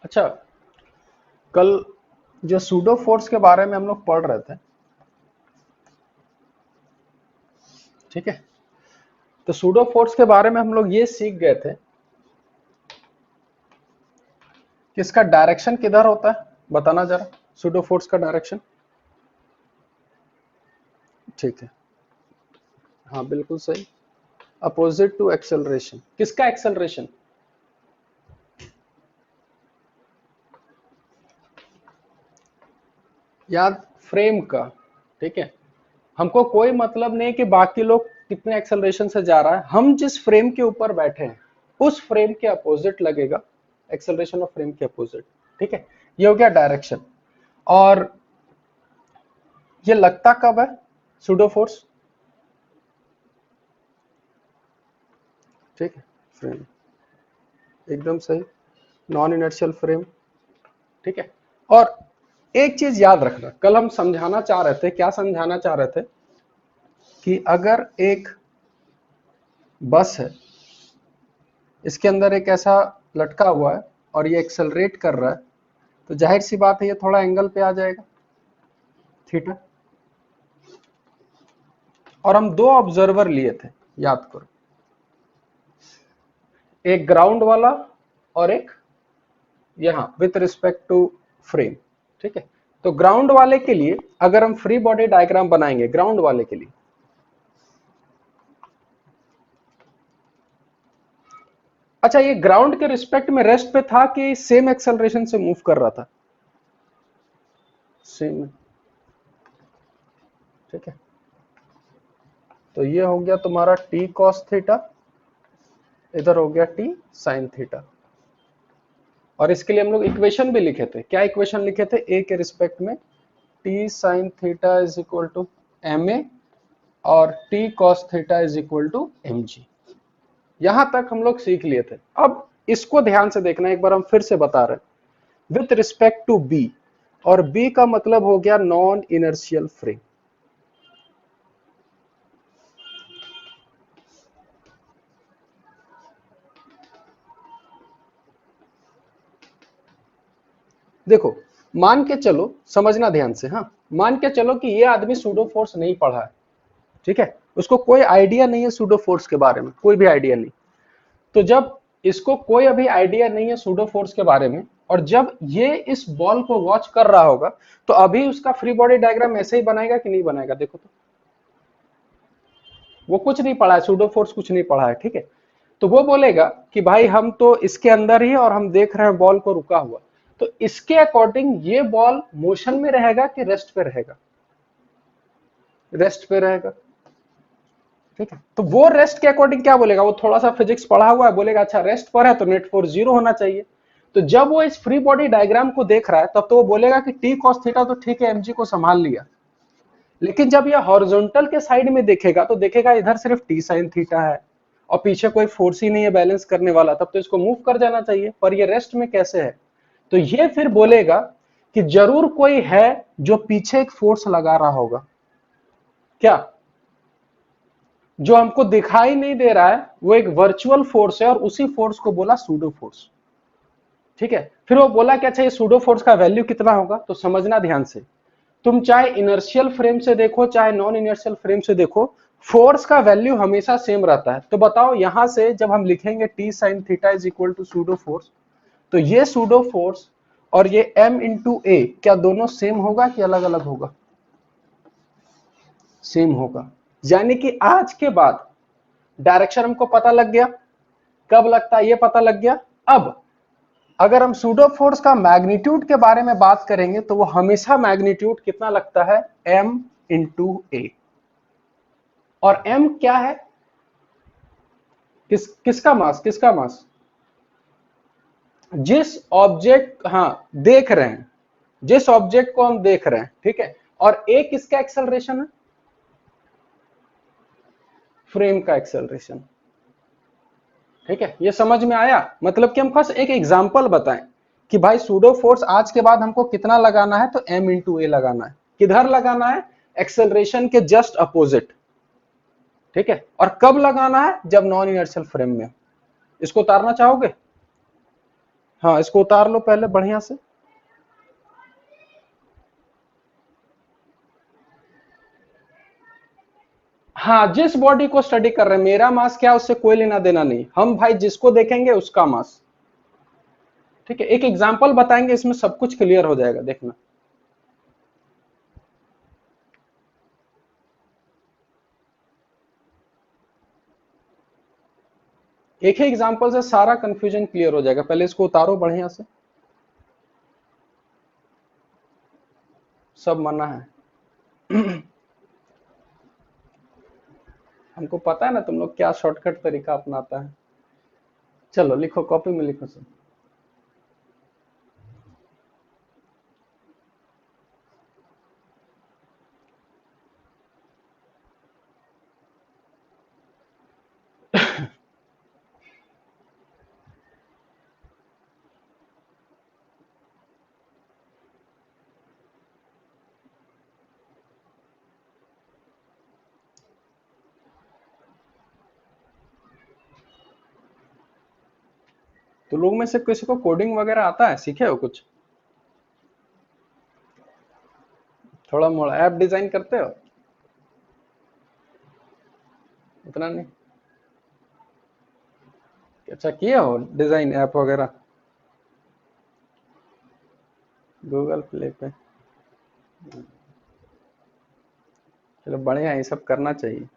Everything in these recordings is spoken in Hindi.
अच्छा, कल जो सूडो फोर्स के बारे में हम लोग पढ़ रहे थे, ठीक है। तो सूडो फोर्स के बारे में हम लोग ये सीख गए थे कि इसका डायरेक्शन किधर होता है। बताना जरा, सूडो फोर्स का डायरेक्शन। ठीक है, हाँ बिल्कुल सही। Opposite to acceleration. किसका एक्सेलरेशन? याद, फ्रेम का। ठीक है, हमको कोई मतलब नहीं कि बाकी लोग कितने एक्सेलरेशन से जा रहा है, हम जिस फ्रेम के ऊपर बैठे हैं उस फ्रेम के अपोजिट लगेगा एक्सेलरेशन ऑफ फ्रेम के अपोजिट। ठीक है, ये हो गया डायरेक्शन। और ये लगता कब है सूडो फोर्स? ठीक है, फ्रेम, एकदम सही, नॉन इनर्शियल फ्रेम। ठीक है। और एक चीज याद रखना, कल हम समझाना चाह रहे थे, क्या समझाना चाह रहे थे कि अगर एक बस है, इसके अंदर एक ऐसा लटका हुआ है और ये एक्सेलरेट कर रहा है, तो जाहिर सी बात है ये थोड़ा एंगल पे आ जाएगा, थीटा। और हम दो ऑब्जर्वर लिए थे, याद करो, एक ग्राउंड वाला और एक यहां विथ रिस्पेक्ट टू फ्रेम। ठीक है, तो ग्राउंड वाले के लिए अगर हम फ्री बॉडी डायग्राम बनाएंगे ग्राउंड वाले के लिए, अच्छा ये ग्राउंड के रिस्पेक्ट में रेस्ट पे था कि सेम एक्सेलरेशन से मूव कर रहा था? सेम। ठीक है, तो ये हो गया तुम्हारा टी कॉस थीटा, इधर हो गया टी साइन थीटा। और इसके लिए हम लोग इक्वेशन भी लिखे थे। क्या इक्वेशन लिखे थे? ए के रिस्पेक्ट में T sign theta is equal to M A और T cos theta is equal to M G. यहां तक हम लोग सीख लिए थे। अब इसको ध्यान से देखना, एक बार हम फिर से बता रहे हैं, विथ रिस्पेक्ट टू बी, और बी का मतलब हो गया नॉन इनर्शियल फ्रेम। देखो, मान के चलो, समझना ध्यान से, हाँ, मान के चलो कि ये आदमी सूडो फोर्स नहीं पढ़ा है। ठीक है, उसको कोई आइडिया नहीं है सूडो फोर्स के बारे में, कोई भी आइडिया नहीं। तो जब इसको कोई अभी आइडिया नहीं है सूडो फोर्स के बारे में, और जब ये इस बॉल को वॉच कर रहा होगा, तो अभी उसका फ्री बॉडी डायग्राम ऐसे ही बनाएगा कि नहीं बनाएगा? देखो तो, वो कुछ नहीं पढ़ा है, सूडो फोर्स कुछ नहीं पढ़ा है। ठीक है, तो वो बोलेगा कि भाई हम तो इसके अंदर ही और हम देख रहे हैं बॉल को रुका हुआ, तो इसके अकॉर्डिंग ये बॉल मोशन में रहेगा कि रेस्ट पे रहेगा? रेस्ट पे रहेगा। ठीक है, तो वो रेस्ट के अकॉर्डिंग क्या बोलेगा? वो थोड़ा सा फिजिक्स पढ़ा हुआ है, बोलेगा अच्छा रेस्ट पर है तो नेट फोर्स 0 होना चाहिए। तो जब वो इस फ्री बॉडी डायग्राम को देख रहा है, तब तो वो बोलेगा कि टी कॉस थीटा तो ठीक है, एमजी को संभाल लिया। लेकिन जब ये हॉरिजॉन्टल के साइड में देखेगा, तो देखेगा इधर सिर्फ टी साइन थीटा है और पीछे कोई फोर्स ही नहीं है बैलेंस करने वाला, तब तो इसको मूव कर जाना चाहिए, पर ये रेस्ट में कैसे है? तो ये फिर बोलेगा कि जरूर कोई है जो पीछे एक फोर्स लगा रहा होगा। क्या? जो हमको दिखाई नहीं दे रहा है वो एक वर्चुअल फोर्स है, और उसी फोर्स को बोला सूडो फोर्स। ठीक है, फिर वो बोला कि अच्छा ये सूडो फोर्स का वैल्यू कितना होगा? तो समझना ध्यान से, तुम चाहे इनर्शियल फ्रेम से देखो चाहे नॉन इनर्शियल फ्रेम से देखो, फोर्स का वैल्यू हमेशा सेम रहता है। तो बताओ, यहां से जब हम लिखेंगे T sign theta is equal to pseudo force, तो ये सूडो फोर्स और ये m इंटू ए, क्या दोनों सेम होगा कि अलग अलग होगा? सेम होगा। यानी कि आज के बाद डायरेक्शन हमको पता लग गया। कब लगता है? ये पता लग गया। अब अगर हम सूडो फोर्स का मैग्नीट्यूड के बारे में बात करेंगे, तो वो हमेशा मैग्नीट्यूड कितना लगता है? m इंटू ए। और m क्या है? किसका मास? किसका मास? जिस ऑब्जेक्ट, हाँ, देख रहे हैं, जिस ऑब्जेक्ट को हम देख रहे हैं। ठीक है, और a किसका एक्सेलरेशन है? फ्रेम का एक्सेलरेशन। ठीक है, ये समझ में आया? मतलब कि हम बस एक एग्जांपल बताएं कि भाई सूडो फोर्स आज के बाद हमको कितना लगाना है? तो m इंटू ए लगाना है। किधर लगाना है? एक्सेलरेशन के जस्ट अपोजिट। ठीक है, और कब लगाना है? जब नॉन इनर्शियल फ्रेम में। इसको उतारना चाहोगे? हाँ इसको उतार लो पहले बढ़िया से। हाँ जिस बॉडी को स्टडी कर रहे हैं, मेरा मास क्या उससे कोई लेना देना नहीं, हम भाई जिसको देखेंगे उसका मास। ठीक है, एक एग्जांपल बताएंगे, इसमें सब कुछ क्लियर हो जाएगा, देखना। एक ही एग्जांपल से सारा कंफ्यूजन क्लियर हो जाएगा। पहले इसको उतारो बढ़िया से, सब मना है। हमको पता है ना तुम लोग क्या शॉर्टकट तरीका अपनाता है। चलो लिखो, कॉपी में लिखो सब। तो लोग में से किसी को कोडिंग वगैरह आता है, सीखे हो कुछ? थोड़ा मोड़ा ऐप डिजाइन करते हो? उतना नहीं? अच्छा किए हो डिजाइन ऐप वगैरह गूगल प्ले पे? चलो बढ़िया, ये सब करना चाहिए।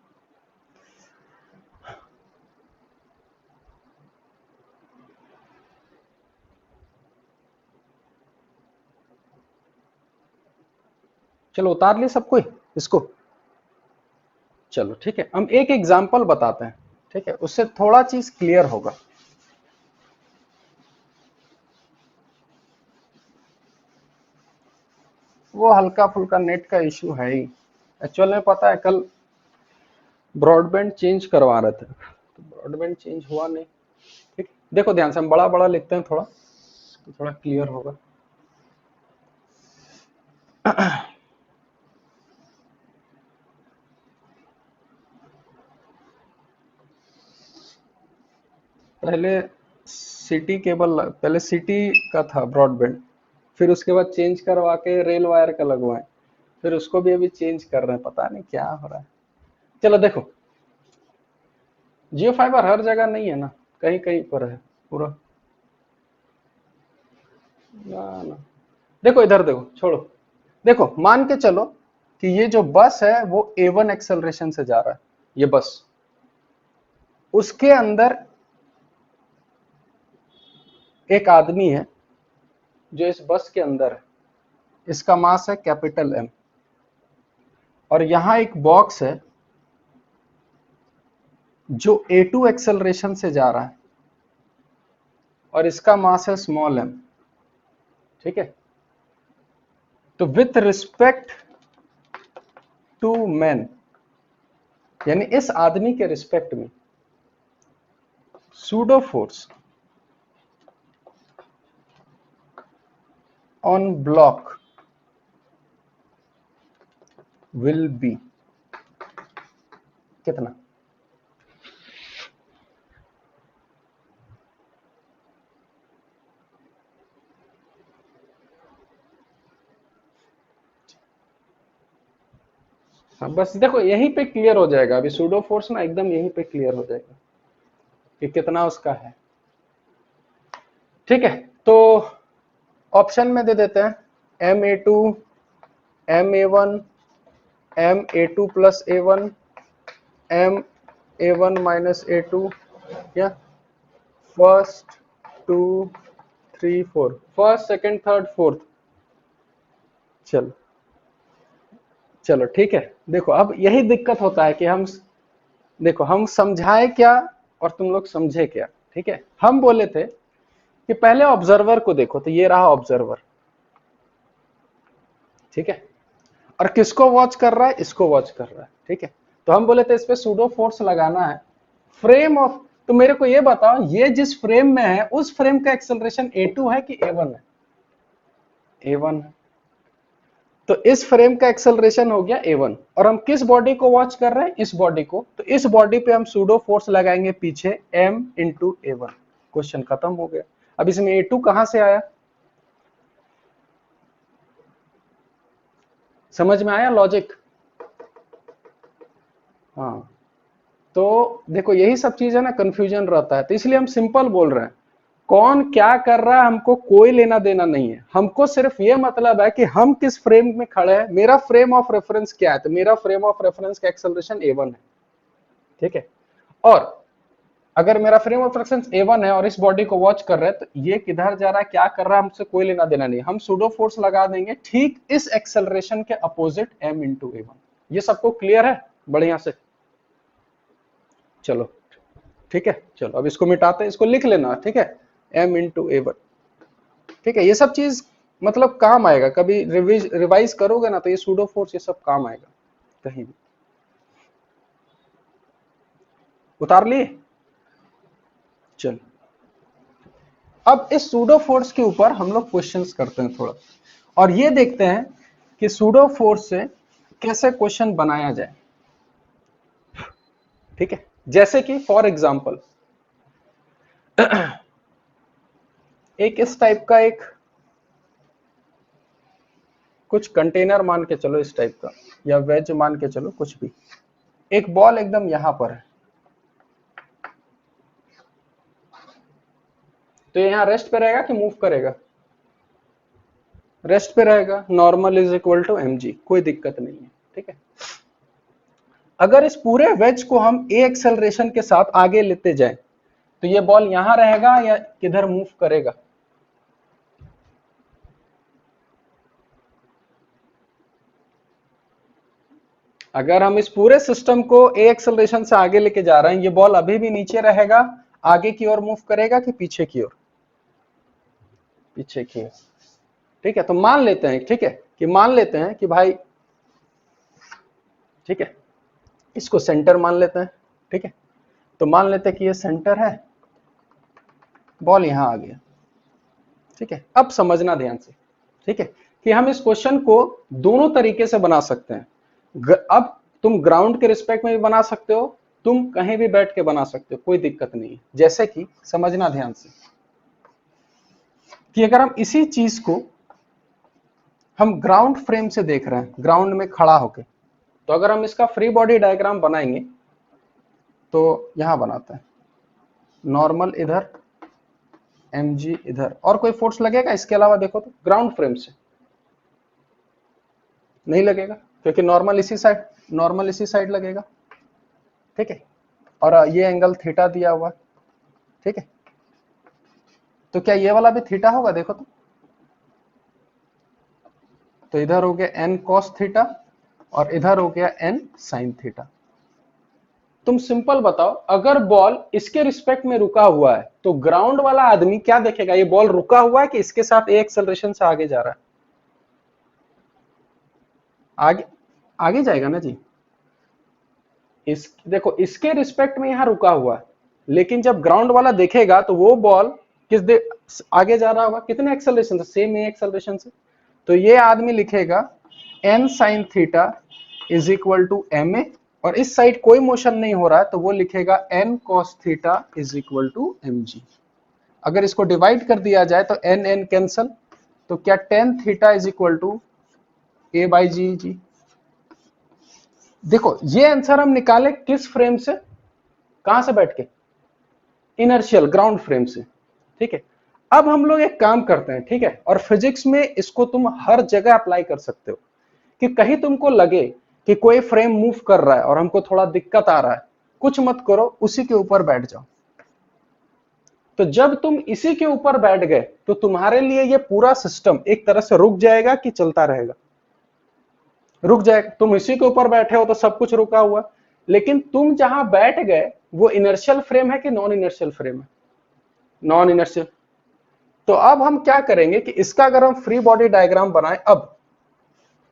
चलो उतार लिए सब कोई इसको। चलो ठीक है, हम एक एग्जांपल बताते हैं, ठीक है, उससे थोड़ा चीज क्लियर होगा। वो हल्का फुल्का नेट का इशू है ही। एक्चुअल में पता है कल ब्रॉडबैंड चेंज करवा रहे थे, तो ब्रॉडबैंड चेंज हुआ नहीं। ठीक, देखो ध्यान से, हम बड़ा बड़ा लिखते हैं थोड़ा, तो थोड़ा क्लियर होगा। पहले सिटी केबल, पहले सिटी का था ब्रॉडबैंड, फिर उसके बाद चेंज करवा के रेल वायर का लगवाए, फिर उसको भी अभी चेंज कर रहे हैं, पता नहीं क्या हो रहा है। चलो देखो, जियो फाइबर हर जगह नहीं है ना, कहीं कहीं पर है पूरा। ना ना, देखो इधर देखो, छोड़ो। देखो मान के चलो कि ये जो बस है वो A1 एक्सेलरेशन से जा रहा है, ये बस, उसके अंदर एक आदमी है जो इस बस के अंदर है, इसका मास है कैपिटल M, और यहां एक बॉक्स है जो A2 एक्सेलरेशन से जा रहा है और इसका मास है स्मॉल m। ठीक है, तो विथ रिस्पेक्ट टू मैन, यानी इस आदमी के रिस्पेक्ट में, pseudo force on block will be कितना? हाँ बस देखो यहीं पे क्लियर हो जाएगा, अभी सूडो फोर्स ना एकदम यहीं पे क्लियर हो जाएगा कि कितना उसका है। ठीक है, तो ऑप्शन में दे देते हैं Ma2, Ma1, Ma2 plus A1, Ma1 minus A2, या first two three four, first second third fourth. चलो चलो ठीक है, देखो अब यही दिक्कत होता है कि हम, देखो हम समझाए क्या और तुम लोग समझे क्या। ठीक है, हम बोले थे कि पहले ऑब्जर्वर को देखो, तो ये रहा ऑब्जर्वर। ठीक है, और किसको वॉच कर रहा है? इसको वॉच कर रहा है। ठीक है, तो हम बोले थे इस पे सूडो फोर्स लगाना है फ्रेम ऑफ, तो मेरे को ये बताओ ये जिस फ्रेम में है उस फ्रेम का एक्सेलरेशन A2 है कि A1 है? A1 है, तो इस फ्रेम का एक्सेलरेशन हो गया A1, और हम किस बॉडी को वॉच कर रहे हैं? इस बॉडी को, तो इस बॉडी पे हम सूडो फोर्स लगाएंगे पीछे M इंटू A1, क्वेश्चन खत्म हो गया। अब इसमें A2 कहां से आया, समझ में आया लॉजिक? हाँ, तो देखो यही सब चीज है ना, कंफ्यूजन रहता है, तो इसलिए हम सिंपल बोल रहे हैं, कौन क्या कर रहा है हमको कोई लेना देना नहीं है, हमको सिर्फ ये मतलब है कि हम किस फ्रेम में खड़े हैं, मेरा फ्रेम ऑफ रेफरेंस क्या है, तो मेरा फ्रेम ऑफ रेफरेंस का एक्सेलरेशन A1 है, ठीक है। और अगर मेरा फ्रेम ऑफ रेफरेंस A1 है और इस बॉडी को वॉच कर रहे हैं, तो ये किधर जा रहा है क्या कर रहा है हमसे कोई लेना देना नहीं, हम सूडो फोर्स लगा देंगे ठीक इस एक्सेलरेशन के अपोजिट m इंटू A1। ये सबको क्लियर है बढ़िया से? चलो ठीक है, चलो अब इसको मिटाते हैं, इसको लिख लेना, ठीक है, m इंटू A1, ठीक है। ये सब चीज मतलब काम आएगा, कभी रिवाइज करोगे ना तो ये सूडो फोर्स ये सब काम आएगा कहीं भी। उतार लिए? चलो अब इस सूडो फोर्स के ऊपर हम लोग क्वेश्चंस करते हैं थोड़ा, और ये देखते हैं कि सूडो फोर्स से कैसे क्वेश्चन बनाया जाए, ठीक है। जैसे कि फॉर एग्जांपल एक इस टाइप का एक कुछ कंटेनर मान के चलो, इस टाइप का, या वेज मान के चलो, कुछ भी, एक बॉल एकदम यहां पर है, तो यहां रेस्ट पे रहेगा कि मूव करेगा? रेस्ट पे रहेगा, normal is equal to mg, कोई दिक्कत नहीं है, ठीक है। अगर इस पूरे वेज को हम a एक्सेलरेशन के साथ आगे लेते जाएं, तो ये बॉल यहां रहेगा या किधर मूव करेगा? अगर हम इस पूरे सिस्टम को a एक्सेलरेशन से आगे लेके जा रहे हैं, ये बॉल अभी भी नीचे रहेगा, आगे की ओर मूव करेगा कि पीछे की ओर? पीछे की ओर, ठीक है। तो मान लेते हैं, ठीक है, कि मान लेते हैं कि भाई, ठीक है, इसको सेंटर मान लेते हैं, ठीक है। तो मान लेते हैं कि ये सेंटर है, बॉल यहां आ गया, ठीक है। अब समझना ध्यान से, ठीक है, कि हम इस क्वेश्चन को दोनों तरीके से बना सकते हैं। अब तुम ग्राउंड के रिस्पेक्ट में भी बना सकते हो, तुम कहीं भी बैठ के बना सकते हो, कोई दिक्कत नहीं है। जैसे कि समझना ध्यान से कि अगर हम इसी चीज को हम ग्राउंड फ्रेम से देख रहे हैं, ग्राउंड में खड़ा होके, तो अगर हम इसका फ्री बॉडी डायग्राम बनाएंगे तो यहां बनाते हैं, नॉर्मल इधर, mg इधर, और कोई फोर्स लगेगा इसके अलावा? देखो तो ग्राउंड फ्रेम से नहीं लगेगा, क्योंकि नॉर्मल इसी साइड लगेगा, ठीक है। और ये एंगल थीटा दिया हुआ, ठीक है। तो क्या ये वाला भी थीटा होगा? देखो तो इधर हो गया n cos थीटा और इधर हो गया n sin थीटा। तुम सिंपल बताओ, अगर बॉल इसके रिस्पेक्ट में रुका हुआ है तो ग्राउंड वाला आदमी क्या देखेगा, ये बॉल रुका हुआ है कि इसके साथ a एक्सेलरेशन से आगे जा रहा है? आगे आगे जाएगा ना जी। देखो इसके रिस्पेक्ट में यहां रुका हुआ है, लेकिन जब ग्राउंड वाला देखेगा तो वो बॉल आगे जा रहा होगा, कितने एक्सेलरेशन से? सेम ए एक्सेलरेशन से। तो ये आदमी लिखेगा n sin theta is equal to M A, और इस साइड कोई मोशन नहीं हो रहा है तो वो लिखेगा n cos theta is equal to M g. अगर इसको डिवाइड कर दिया जाए तो n n कैंसल, तो क्या tan theta is equal to a by G. देखो ये आंसर हम निकाले किस फ्रेम से, कहां से बैठ के? इनर्शियल ग्राउंड फ्रेम से, ठीक है। अब हम लोग एक काम करते हैं, ठीक है, और फिजिक्स में इसको तुम हर जगह अप्लाई कर सकते हो, कि कहीं तुमको लगे कि कोई फ्रेम मूव कर रहा है और हमको थोड़ा दिक्कत आ रहा है, कुछ मत करो, उसी के ऊपर बैठ जाओ। तो जब तुम इसी के ऊपर बैठ गए तो तुम्हारे लिए ये पूरा सिस्टम एक तरह से रुक जाएगा कि चलता रहेगा? रुक जाएगा। तुम इसी के ऊपर बैठे हो तो सब कुछ रुका हुआ, लेकिन तुम जहां बैठ गए वो इनर्शियल फ्रेम है कि नॉन इनर्शियल फ्रेम है? Non inertial. तो अब हम क्या करेंगे कि इसका अगर हम फ्री बॉडी डायग्राम बनाएं अब,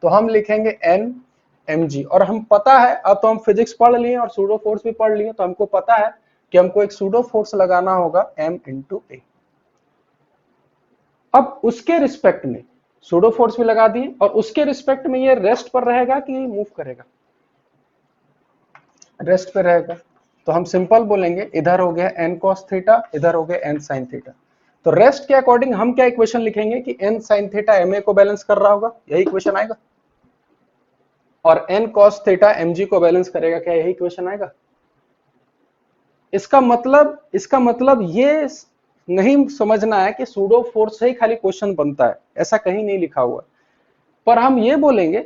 तो हम लिखेंगे n mg, और हम पता है, अब तो हम फिजिक्स पढ़ लिए और सूडो फोर्स भी पढ़ लिए, तो हमको पता है कि हमको एक सूडो फोर्स लगाना होगा m इंटू ए। अब उसके रिस्पेक्ट में सूडो फोर्स भी लगा दिए, और उसके रिस्पेक्ट में ये रेस्ट पर रहेगा कि मूव करेगा? रेस्ट पे रहेगा। तो हम सिंपल बोलेंगे, इधर हो गया n cos थीटा, इधर हो गया n sin थीटा। तो रेस्ट के अकॉर्डिंग हम क्या इक्वेशन लिखेंगे कि n sin थीटा ma को बैलेंस कर रहा होगा, यही इक्वेशन आएगा, और n cos थीटा mg को बैलेंस करेगा, क्या यही इक्वेशन आएगा। इसका मतलब ये नहीं समझना है कि सूडो फोर्स से ही खाली क्वेश्चन बनता है, ऐसा कहीं नहीं लिखा हुआ। पर हम ये बोलेंगे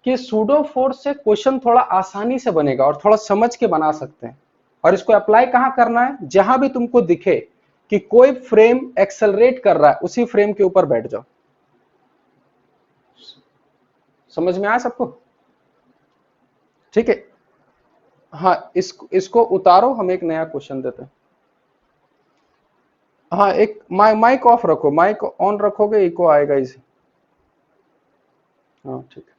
कि सूडो फोर्स से क्वेश्चन थोड़ा आसानी से बनेगा और थोड़ा समझ के बना सकते हैं। और इसको अप्लाई कहां करना है, जहां भी तुमको दिखे कि कोई फ्रेम एक्सेलरेट कर रहा है, उसी फ्रेम के ऊपर बैठ जाओ। समझ में आया सबको? ठीक है, हाँ, इसको उतारो, हम एक नया क्वेश्चन देते हैं। हाँ, एक माइक ऑफ रखो, माइक ऑन रखोगे इको आएगा इसे। हाँ ठीक है।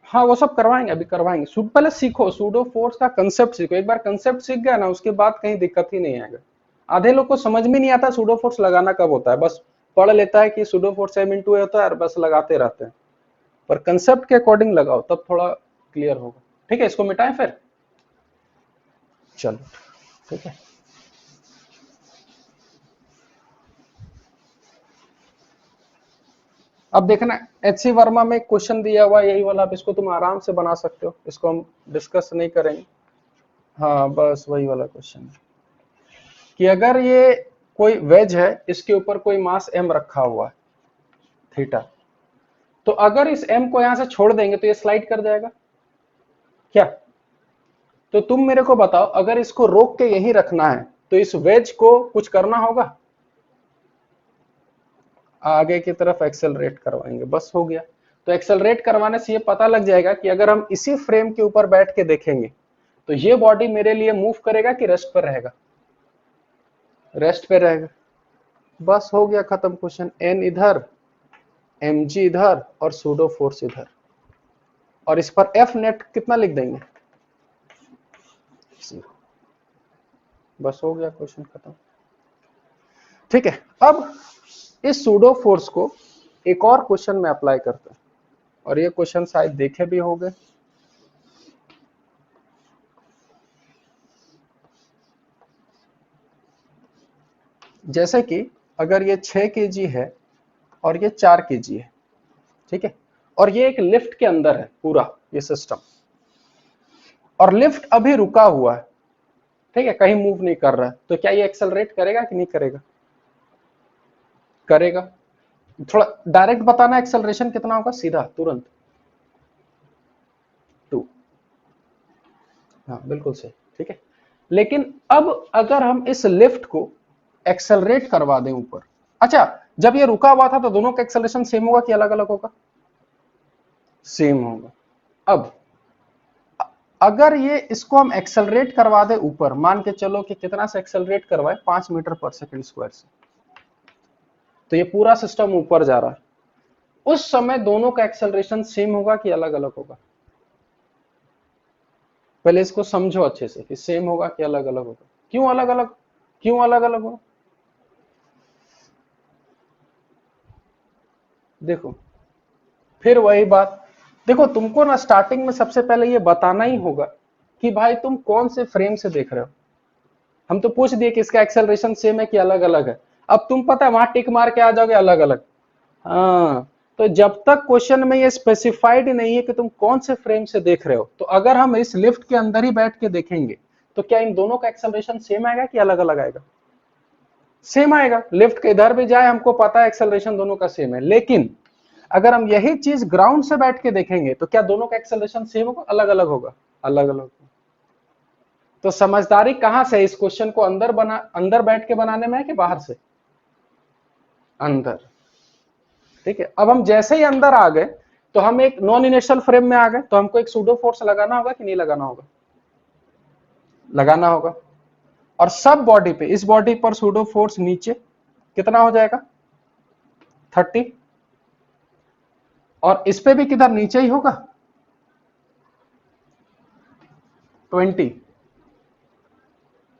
हाँ वो सब करवाएंगे, अभी करवाएंगे। पहले सीखो, सूडो फोर्स का कंसेप्ट सीखो, एक बार कंसेप्ट सीख गया ना, उसके बाद कहीं दिक्कत ही नहीं आएगा। आधे लोग को समझ में नहीं आता सूडो फोर्स लगाना कब होता है, बस पढ़ लेता है कि सूडो फोर्स m × a होता है और बस लगाते रहते हैं। पर कंसेप्ट के अकॉर्डिंग लगाओ, तब थोड़ा क्लियर होगा। ठीक है, इसको मिटाएं फिर, चलो ठीक है। अब देखना, एच.सी. वर्मा में क्वेश्चन दिया हुआ यही वाला, अब इसको तुम आराम से बना सकते हो, इसको हम डिस्कस नहीं करेंगे। हाँ बस वही वाला क्वेश्चन है कि अगर ये कोई वेज है, इसके ऊपर कोई मास m रखा हुआ है थीटा, तो अगर इस m को यहां से छोड़ देंगे तो ये स्लाइड कर जाएगा क्या। तो तुम मेरे को बताओ, अगर इसको रोक के यहीं रखना है तो इस वेज को कुछ करना होगा, आगे की तरफ एक्सेलरेट करवाएंगे, बस हो गया। तो एक्सेलरेट करवाने से ये पता लग जाएगा कि अगर हम इसी फ्रेम के ऊपर बैठ के देखेंगे तो ये बॉडी मेरे लिए मूव करेगा कि रेस्ट पर रहेगा, रेस्ट पे रहेगा। बस हो गया, खत्म क्वेश्चन। n इधर, mg इधर और सूडो फोर्स इधर, और इस पर f नेट कितना लिख देंगे, 0। बस हो गया, क्वेश्चन खत्म। ठीक है, अब इस सूडो फोर्स को एक और क्वेश्चन में अप्लाई करते हैं, और ये क्वेश्चन शायद देखे भी होंगे। जैसे कि अगर ये 6 kg है और ये 4 kg है, ठीक है, और ये एक लिफ्ट के अंदर है पूरा ये सिस्टम, और लिफ्ट अभी रुका हुआ है, ठीक है, कहीं मूव नहीं कर रहा है, तो क्या ये एक्सेलरेट करेगा कि नहीं करेगा, करेगा। थोड़ा डायरेक्ट बताना एक्सेलरेशन कितना होगा, सीधा तुरंत 2। हाँ बिल्कुल सही, ठीक है। लेकिन अब अगर हम इस लिफ्ट को एक्सेलरेट करवा दें ऊपर, अच्छा, जब ये रुका हुआ था तो दोनों का एक्सेलरेशन सेम होगा कि अलग अलग होगा, सेम होगा। अब अगर ये इसको हम एक्सेलरेट करवा दे ऊपर, मान के चलो कि कितना से एक्सेलरेट करवाए, 5 मीटर पर सेकंड स्क्वायर से, तो ये पूरा सिस्टम ऊपर जा रहा है, उस समय दोनों का एक्सेलरेशन सेम होगा कि अलग अलग होगा। पहले इसको समझो अच्छे से कि सेम होगा कि अलग अलग होगा। क्यों अलग अलग, क्यों अलग अलग होगा, देखो फिर वही बात। देखो तुमको ना स्टार्टिंग में सबसे पहले ये बताना ही होगा कि भाई तुम कौन से फ्रेम से देख रहे हो। हम तो पूछ दिए कि इसका एक्सेलरेशन सेम है कि अलग अलग है, अब तुम पता है वहां टिक मार के आ जाओगे अलग अलग। हाँ, तो जब तक क्वेश्चन में ये स्पेसिफाइड नहीं है कि तुम कौन से फ्रेम से देख रहे हो, तो अगर हम इस लिफ्ट के अंदर ही बैठ के देखेंगे तो क्या इन दोनों का एक्सेलरेशन सेम आएगा कि अलग अलग आएगा, सेम आएगा। लिफ्ट के इधर भी जाए, हमको पता है एक्सेलरेशन दोनों का सेम है, लेकिन अगर हम यही चीज ग्राउंड से बैठ के देखेंगे तो क्या दोनों का एक्सेलरेशन सेम होगा, अलग अलग होगा, अलग अलग होगा। तो समझदारी कहां से, इस क्वेश्चन को अंदर बैठ के बनाने में है कि बाहर से, अंदर। ठीक है, अब हम जैसे ही अंदर आ गए तो हम एक नॉन इनर्शियल फ्रेम में आ गए, तो हमको एक सूडो फोर्स लगाना होगा कि नहीं लगाना होगा, लगाना होगा। और सब बॉडी पे, इस बॉडी पर सूडो फोर्स नीचे कितना हो जाएगा 30, और इस पे भी किधर नीचे ही होगा 20,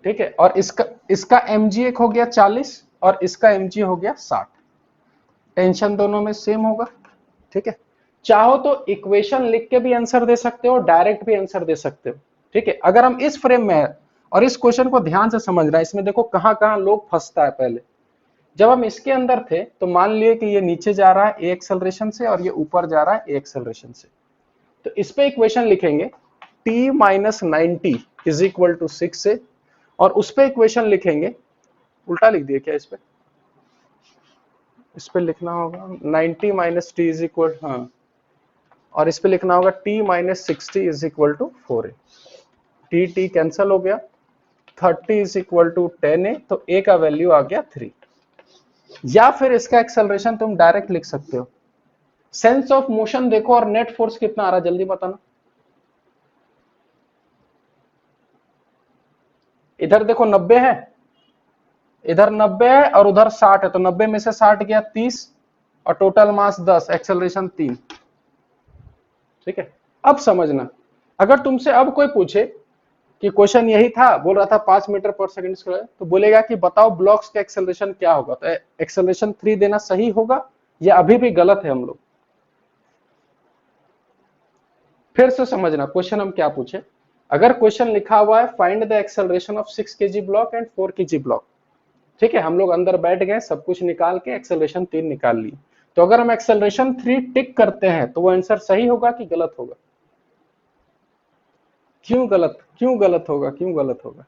ठीक है। और इसका इसका mg एक हो गया 40 और इसका mg हो गया 60, टेंशन दोनों में सेम होगा, ठीक है। चाहो तो इक्वेशन लिख के भी आंसर दे सकते हो, डायरेक्ट भी आंसर दे सकते हो, ठीक है। अगर हम इस फ्रेम में है और इस क्वेश्चन को ध्यान से समझना है, इसमें देखो कहां कहां लोग फंसता है। पहले जब हम इसके अंदर थे तो मान लिए कि ये नीचे जा रहा है ए एक्सेलरेशन से और ये ऊपर जा रहा है ए एक्सेलरेशन से, तो इस पे इक्वेशन लिखेंगे t minus 90 is equal to 6 से, और उस पे इक्वेशन लिखेंगे, उल्टा लिख दिया क्या इस पे लिखना होगा 90 माइनस टी इज इक्वल, हाँ, और इस पे लिखना होगा t minus 60 is equal to 4a, t cancel हो गया, 30 इज इक्वल टू 10a, तो a का वैल्यू आ गया 3। या फिर इसका एक्सेलरेशन तुम डायरेक्ट लिख सकते हो, सेंस ऑफ मोशन देखो और नेट फोर्स कितना आ रहा है जल्दी बताना। इधर देखो 90 है, इधर 90 है और उधर 60 है, तो 90 में से 60 गया 30 और टोटल मास 10, एक्सेलरेशन 3, ठीक है। अब समझना, अगर तुमसे अब कोई पूछे कि क्वेश्चन यही था, बोल रहा था 5 मीटर पर सेकंड स्क्वायर, तो बोलेगा कि बताओ ब्लॉक्स का एक्सेलरेशन क्या होगा, तो एक्सेलरेशन 3 देना सही होगा या अभी भी गलत है हम लोग। फिर से समझना क्वेश्चन हम क्या पूछे। अगर क्वेश्चन लिखा हुआ है find the acceleration of 6 kg block and 4 kg block, ठीक है, हम लोग अंदर बैठ गए, सब कुछ निकाल के एक्सेलरेशन 3 निकाल लिए, तो अगर हम एक्सेलरेशन 3 टिक करते हैं तो वो आंसर सही होगा कि गलत होगा? क्यों गलत होगा, क्यों गलत होगा?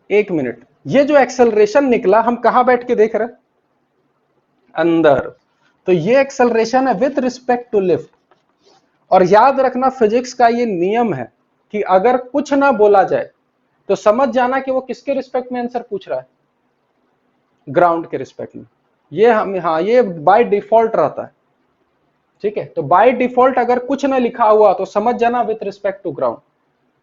एक मिनट, ये जो एक्सेलरेशन निकला हम कहां बैठ के देख रहे हैं? अंदर, तो ये एक्सेलरेशन है विथ रिस्पेक्ट टू लिफ्ट। और याद रखना फिजिक्स का ये नियम है कि अगर कुछ ना बोला जाए तो समझ जाना कि वो किसके रिस्पेक्ट में आंसर पूछ रहा है, ग्राउंड के रिस्पेक्ट में। ये हम, हाँ, ये बाय डिफॉल्ट रहता है, ठीक है। तो बाय डिफॉल्ट अगर कुछ ना लिखा हुआ तो समझ जाना विथ रिस्पेक्ट टू ग्राउंड।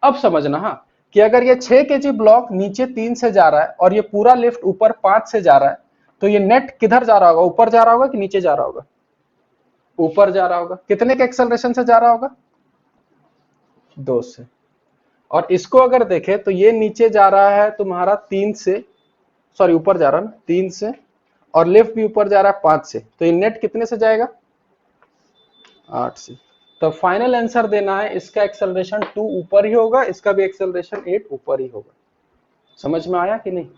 अब समझना, हाँ, कि अगर ये 6 kg ब्लॉक नीचे 3 से जा रहा है और ये पूरा लिफ्ट ऊपर 5 से जा रहा है, तो ये नेट किधर जा रहा होगा, ऊपर जा रहा होगा कि नीचे जा रहा होगा? ऊपर जा रहा होगा। कितने के एक्सेलरेशन से जा रहा होगा? 2 से। और इसको अगर देखें तो ये नीचे जा रहा है तुम्हारा 3 से, सॉरी ऊपर जा रहा है ना 3 से, और लिफ्ट भी ऊपर जा रहा है 5 से, तो ये नेट कितने से जाएगा? 8 से। तो फाइनल आंसर देना है, इसका एक्सेलरेशन 2 ऊपर ही होगा, इसका भी एक्सेलरेशन 8 ऊपर ही होगा। समझ में आया कि नहीं?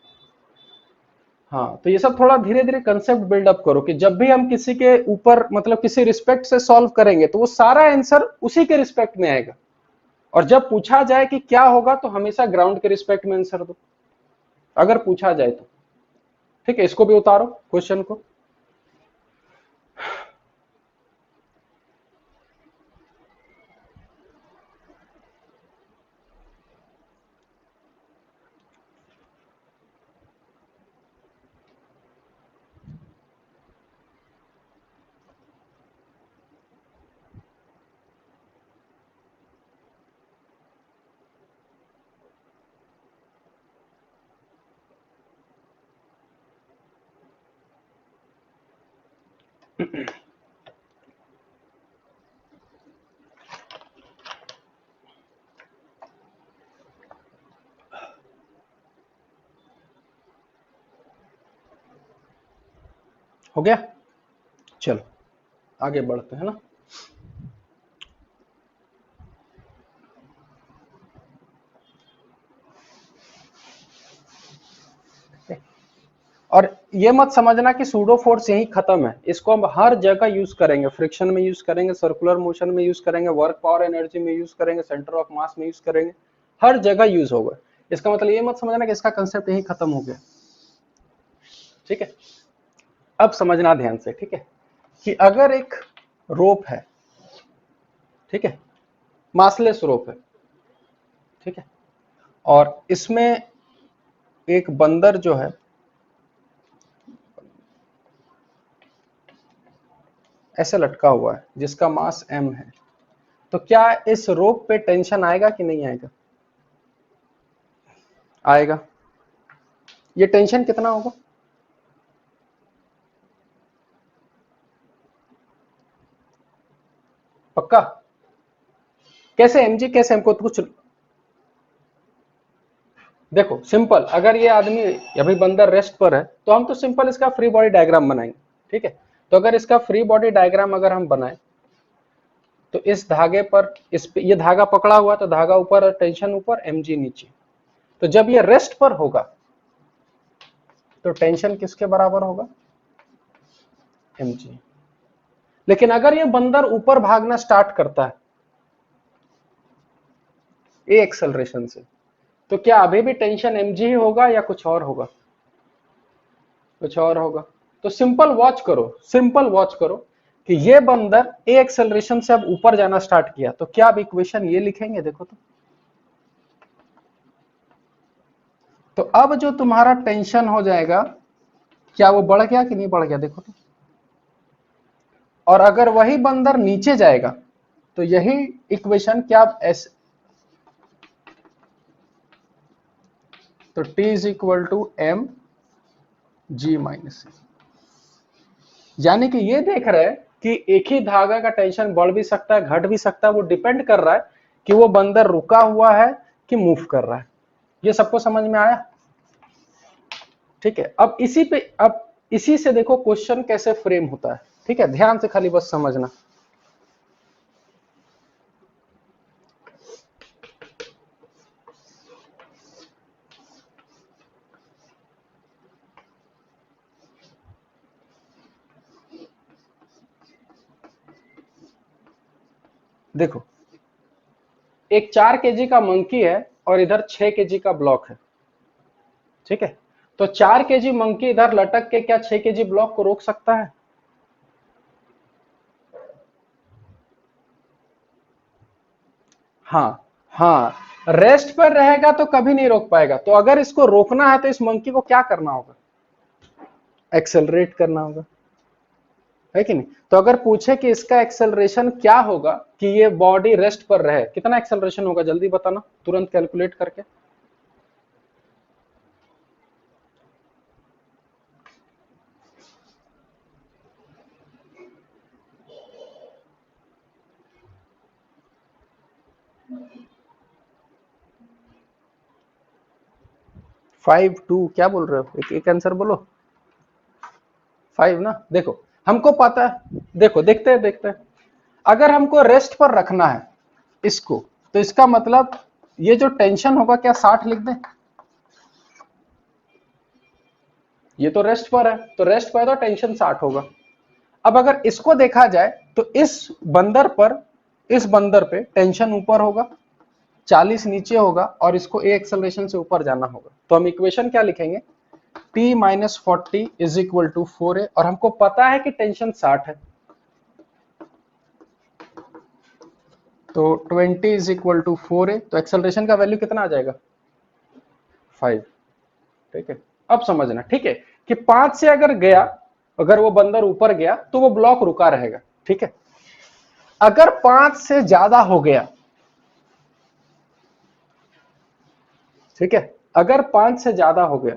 हाँ, तो ये सब थोड़ा धीरे धीरे कंसेप्ट बिल्डअप करो कि जब भी हम किसी के ऊपर मतलब किसी रिस्पेक्ट से सॉल्व करेंगे तो वो सारा आंसर उसी के रिस्पेक्ट में आएगा, और जब पूछा जाए कि क्या होगा तो हमेशा ग्राउंड के रिस्पेक्ट में आंसर दो, अगर पूछा जाए तो, ठीक है। इसको भी उतारो क्वेश्चन को। हो गया, चलो आगे बढ़ते हैं ना। और ये मत समझना कि सूडो फोर्स यही खत्म है, इसको हम हर जगह यूज करेंगे, फ्रिक्शन में यूज करेंगे, सर्कुलर मोशन में यूज करेंगे, वर्क पावर एनर्जी में यूज करेंगे, सेंटर ऑफ मास में यूज करेंगे, हर जगह यूज होगा। इसका मतलब ये मत समझना कि इसका कंसेप्ट यही खत्म हो गया, ठीक है। अब समझना ध्यान से, ठीक है, कि अगर एक रोप है, ठीक है, मासलेस रोप है, ठीक है, और इसमें एक बंदर जो है ऐसे लटका हुआ है जिसका मास m है, तो क्या इस रोप पे टेंशन आएगा कि नहीं आएगा? आएगा। ये टेंशन कितना होगा? पक्का? कैसे एमजी, कैसे? हमको तो कुछ देखो सिंपल, अगर ये आदमी अभी बंदर रेस्ट पर है तो हम तो सिंपल इसका फ्री बॉडी डायग्राम बनाएंगे, ठीक है। तो अगर इसका फ्री बॉडी डायग्राम अगर हम बनाए तो इस धागे पर, इस पे ये धागा पकड़ा हुआ तो धागा ऊपर और टेंशन ऊपर, एमजी नीचे। तो जब ये रेस्ट पर होगा तो टेंशन किसके बराबर होगा? एमजी। लेकिन अगर ये बंदर ऊपर भागना स्टार्ट करता है ए एक्सेलरेशन से, तो क्या अभी भी टेंशन एमजी ही होगा या कुछ और होगा? कुछ और होगा। तो सिंपल वॉच करो, सिंपल वॉच करो कि ये बंदर ए एक्सेलरेशन से अब ऊपर जाना स्टार्ट किया, तो क्या अब इक्वेशन ये लिखेंगे? देखो तो अब जो तुम्हारा टेंशन हो जाएगा, क्या वो बढ़ गया कि नहीं बढ़ गया? देखो तो। और अगर वही बंदर नीचे जाएगा तो यही इक्वेशन क्या ऐसे, तो T is equal to M g minus, यानी कि ये देख रहे हैं कि एक ही धागा का टेंशन बढ़ भी सकता है, घट भी सकता है, वो डिपेंड कर रहा है कि वो बंदर रुका हुआ है कि मूव कर रहा है। ये सबको समझ में आया? ठीक है। अब इसी पे, अब इसी से देखो क्वेश्चन कैसे फ्रेम होता है, ठीक है। ध्यान से खाली बस समझना। देखो, एक 4 केजी का मंकी है और इधर 6 केजी का ब्लॉक है, ठीक है। तो 4 केजी मंकी इधर लटक के क्या 6 केजी ब्लॉक को रोक सकता है? हाँ हाँ, रेस्ट पर रहेगा तो कभी नहीं रोक पाएगा। तो अगर इसको रोकना है तो इस मंकी को क्या करना होगा? एक्सेलरेट करना होगा, है कि नहीं? तो अगर पूछे कि इसका एक्सेलरेशन क्या होगा कि ये बॉडी रेस्ट पर रहे, कितना एक्सेलरेशन होगा जल्दी बताना, तुरंत कैलकुलेट करके। फाइव टू क्या बोल रहे हो? एक एक आंसर बोलो। 5 ना। देखो हमको पता है, देखो देखते हैं अगर हमको रेस्ट पर रखना है इसको, तो इसका मतलब ये जो टेंशन होगा क्या 60 लिख दें? ये तो रेस्ट पर है, तो रेस्ट पर है तो टेंशन 60 होगा। अब अगर इसको देखा जाए तो इस बंदर पे टेंशन ऊपर होगा, 40 नीचे होगा और इसको ए एक्सेलरेशन से ऊपर जाना होगा। तो हम इक्वेशन क्या लिखेंगे? T minus 40 is equal to 4a, और हमको पता है कि टेंशन 60 है, तो 20 इज इक्वल टू 4a, तो एक्सेलरेशन का वैल्यू कितना आ जाएगा? 5। ठीक है, अब समझना, ठीक है, कि 5 से अगर गया, अगर वो बंदर ऊपर गया तो वो ब्लॉक रुका रहेगा, ठीक है। अगर 5 से ज्यादा हो गया, ठीक है, अगर 5 से ज्यादा हो गया,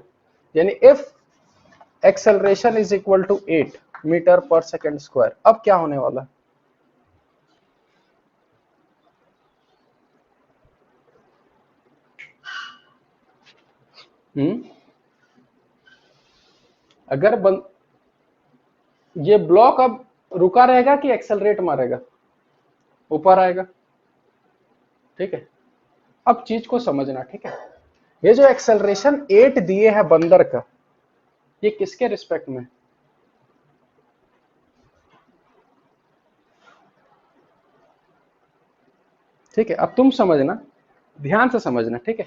यानी if acceleration is equal to 8 metre पर सेकेंड स्क्वायर, अब क्या होने वाला है? अगर ये ब्लॉक अब रुका रहेगा कि एक्सेलरेट मारेगा? ऊपर आएगा, ठीक है। अब चीज को समझना, ठीक है। ये जो एक्सेलरेशन 8 दिए है बंदर का, ये किसके रिस्पेक्ट में? ठीक है, अब तुम समझना, ध्यान से समझना, ठीक है,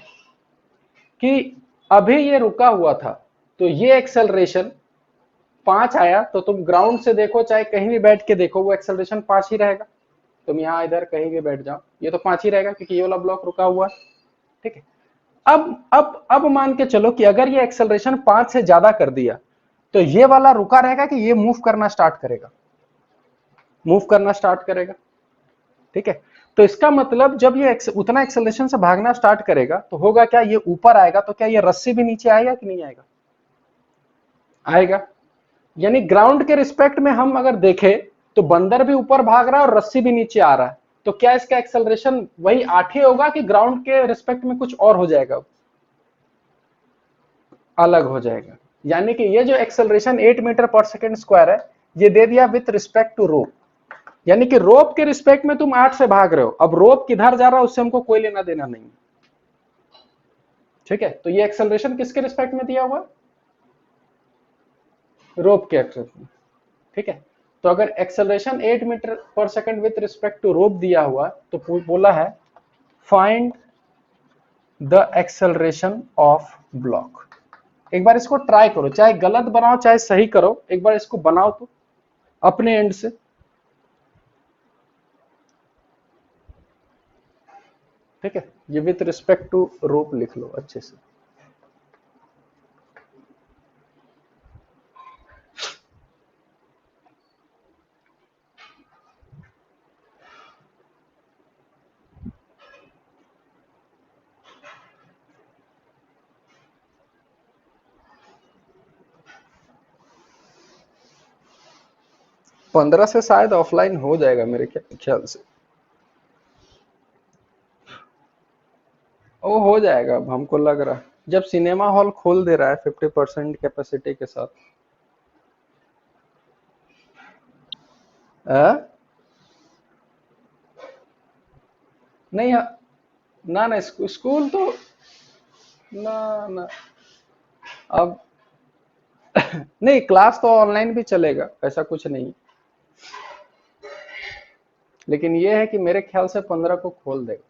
कि अभी ये रुका हुआ था, तो ये एक्सेलरेशन 5 आया, तो तुम ग्राउंड से देखो चाहे कहीं भी बैठ के देखो, वो एक्सेलरेशन 5 ही रहेगा। तुम यहाँ इधर कहीं भी बैठ जाओ, ये तो 5 ही रहेगा क्योंकि ये वाला ब्लॉक रुका हुआ है, ठीक है। अब मान के चलो कि अगर ये एक्सेलरेशन 5 से ज्यादा कर दिया, तो ये वाला रुका रहेगा कि ये मूव करना स्टार्ट करेगा? मूव करना स्टार्ट करेगा, ठीक है। तो इसका मतलब जब ये उतना एक्सेलरेशन से भागना स्टार्ट करेगा तो होगा क्या, ये ऊपर आएगा तो क्या ये रस्सी भी नीचे आएगा कि नहीं आएगा, आएगा। यानी ग्राउंड के रिस्पेक्ट में हम अगर देखें तो बंदर भी ऊपर भाग रहा है और रस्सी भी नीचे आ रहा है, तो क्या इसका एक्सेलरेशन वही 8 ही होगा कि ग्राउंड के रिस्पेक्ट में कुछ और हो जाएगा, अलग हो जाएगा। यानी कि ये जो एक्सेलरेशन 8 मीटर पर सेकेंड स्क्वायर है ये दे दिया विथ रिस्पेक्ट टू रोप, यानी कि रोप के रिस्पेक्ट में तुम 8 से भाग रहे हो, अब रोप किधर जा रहा है उससे हमको कोई लेना देना नहीं। ठीक है, तो ये एक्सेलरेशन किसके रिस्पेक्ट में दिया हुआ, रोप के एक्सेलरेशन। ठीक है, तो अगर एक्सेलरेशन 8 मीटर पर second with respect to rope दिया हुआ तो बोला है find the acceleration of block. एक बार इसको ट्राई करो, चाहे गलत बनाओ चाहे सही करो, एक बार इसको बनाओ तो अपने एंड से। ठीक है, ये विथ रिस्पेक्ट टू रोप लिख लो अच्छे से। पंद्रह से शायद ऑफलाइन हो जाएगा मेरे ख्याल से, वो हो जाएगा अब हमको लग रहा है, जब सिनेमा हॉल खोल दे रहा है 50% कैपेसिटी के साथ। नहीं ना ना स्कूल तो ना ना अब नहीं, क्लास तो ऑनलाइन भी चलेगा, ऐसा कुछ नहीं, लेकिन ये है कि मेरे ख्याल से 15 को खोल देगा।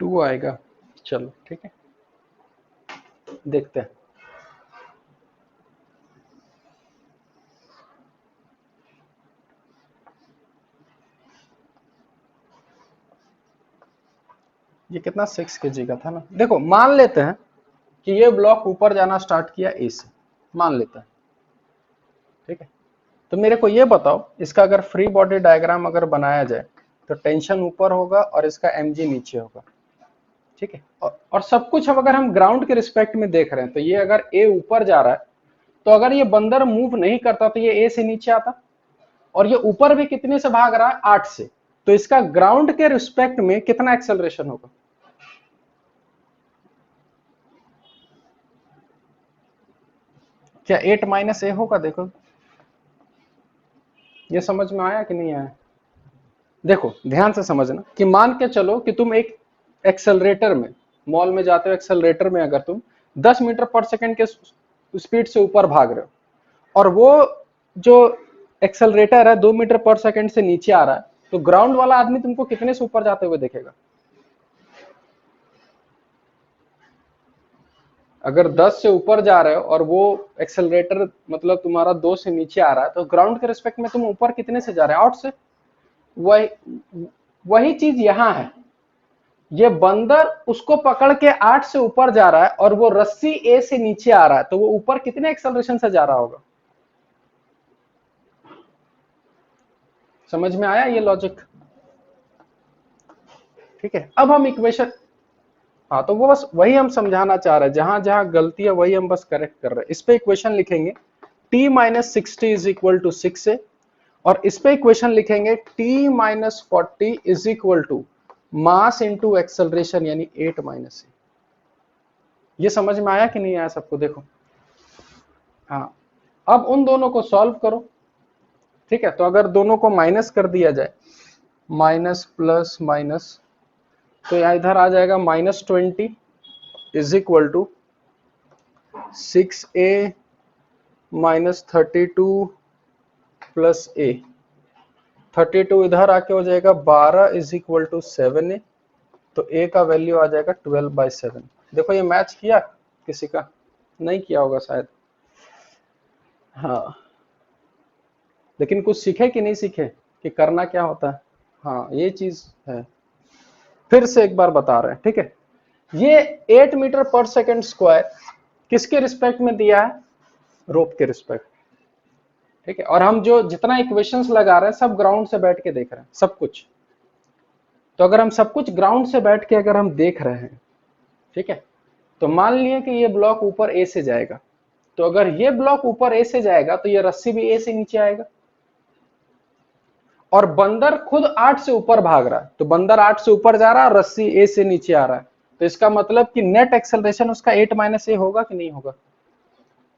टू आएगा, चलो ठीक है, देखते हैं। ये कितना 6 kg का था ना। देखो मान लेते हैं कि ये ब्लॉक ऊपर जाना स्टार्ट किया ए से, मान लेते हैं। ठीक है, तो मेरे को ये बताओ इसका अगर फ्री बॉडी डायग्राम अगर बनाया जाए तो टेंशन ऊपर होगा और इसका mg नीचे होगा। ठीक है, और सब कुछ अब अगर हम ग्राउंड के रिस्पेक्ट में देख रहे हैं तो ये अगर ए ऊपर जा रहा है तो अगर ये बंदर मूव नहीं करता तो ये ए से नीचे आता, और ये ऊपर भी कितने से भाग रहा है 8 से, तो इसका ग्राउंड के रिस्पेक्ट में कितना एक्सेलरेशन होगा, क्या 8 माइनस ए होगा, देखो ये समझ में आया कि नहीं आया। देखो ध्यान से समझना कि मान के चलो कि तुम एक एक्सेलरेटर में, मॉल में जाते हो, एक्सेलरेटर में अगर तुम 10 मीटर पर सेकंड के स्पीड से ऊपर भाग रहे हो और वो जो एक्सेलरेटर है 2 मीटर पर सेकंड से नीचे आ रहा है, तो ग्राउंड वाला आदमी तुमको कितने से ऊपर जाते हुए देखेगा, अगर 10 से ऊपर जा रहे हो और वो एक्सेलरेटर मतलब तुम्हारा 2 से नीचे आ रहा है, तो ग्राउंड के रिस्पेक्ट में तुम ऊपर कितने से जा रहे हो, 8 से। वही वही चीज यहां है, ये बंदर उसको पकड़ के 8 से ऊपर जा रहा है और वो रस्सी ए से नीचे आ रहा है, तो वो ऊपर कितने एक्सेलरेशन से जा रहा होगा, समझ में आया ये लॉजिक। ठीक है, अब हम इक्वेशन, हाँ तो वो बस वही हम समझाना चाह रहे हैं, जहां जहां गलती है वही हम बस करेक्ट कर रहे हैं। इस पे इक्वेशन लिखेंगे t minus 60 is equal to 6 है और इस पे इक्वेशन लिखेंगे t minus 40 is equal to mass into acceleration यानी 8 माइनस ए। ये समझ में आया कि नहीं आया सबको? देखो हाँ, अब उन दोनों को सॉल्व करो। ठीक है, तो अगर दोनों को माइनस कर दिया जाए, माइनस प्लस माइनस, तो यहां इधर आ जाएगा -20 is equal to 6a minus 32 plus A. 32 इधर आके हो जाएगा 12 इज इक्वल टू 7a, तो a का वैल्यू आ जाएगा 12/7। देखो ये मैच किया किसी का? नहीं किया होगा शायद। हाँ, लेकिन कुछ सीखे कि नहीं सीखे कि करना क्या होता है? हाँ, ये चीज है। फिर से एक बार बता रहे हैं, ठीक है। ये 8 मीटर पर सेकेंड स्क्वायर किसके रिस्पेक्ट में दिया है? रोप के रिस्पेक्ट। ठीक है, और हम जो जितना इक्वेशंस लगा रहे हैं सब ग्राउंड से बैठ के देख रहे हैं, सब कुछ। तो अगर हम सब कुछ ग्राउंड से बैठ के अगर हम देख रहे हैं, ठीक है, तो मान लिए कि ये ब्लॉक ऊपर ए से जाएगा, तो अगर ये ब्लॉक ऊपर ए से जाएगा तो ये रस्सी भी ए से नीचे आएगा, और बंदर खुद 8 से ऊपर भाग रहा है, तो बंदर 8 से ऊपर जा रहा है, रस्सी ए से नीचे आ रहा है, तो इसका मतलब कि नेट एक्सेलरेशन उसका 8 माइनस ए होगा कि नहीं होगा?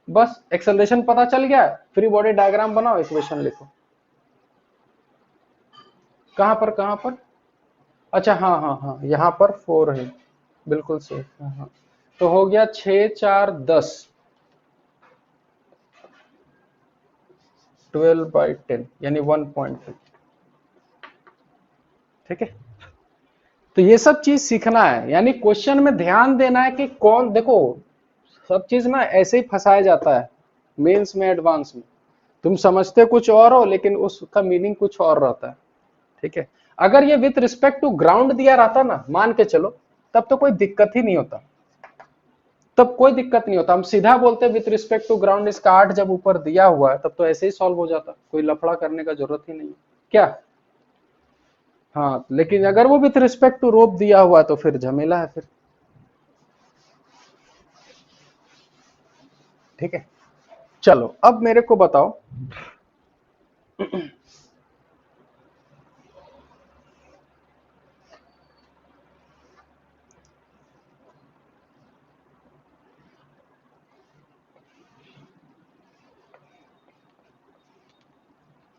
बस एक्सेलरेशन पता चल गया, फ्री बॉडी डायग्राम बनाओ, इक्वेशन लिखो। कहां पर कहां पर? अच्छा हाँ हाँ हाँ, यहाँ पर 4 है, बिल्कुल सही। हाँ हाँ, तो हो गया 6 4 10, 12/10 यानी 1.2। ठीक है, तो ये सब चीज सीखना है, यानी क्वेश्चन में ध्यान देना है कि कौन, देखो सब चीज ना ऐसे ही फंसाया जाता है मेंस में, एडवांस में। तुम समझते कुछ और हो लेकिन उसका मीनिंग कुछ और रहता है। ठीक है, अगर ये विथ रिस्पेक्ट टू ग्राउंड दिया रहता ना, मान के चलो, तब तो कोई दिक्कत ही नहीं होता, तब कोई दिक्कत नहीं होता। हम सीधा बोलते विथ रिस्पेक्ट टू ग्राउंड, इसका 8 जब ऊपर दिया हुआ है तब तो ऐसे ही सॉल्व हो जाता, कोई लफड़ा करने का जरूरत ही नहीं है क्या? हाँ, लेकिन अगर वो विथ रिस्पेक्ट टू रोप दिया हुआ है तो फिर झमेला है फिर। ठीक है, चलो अब मेरे को बताओ,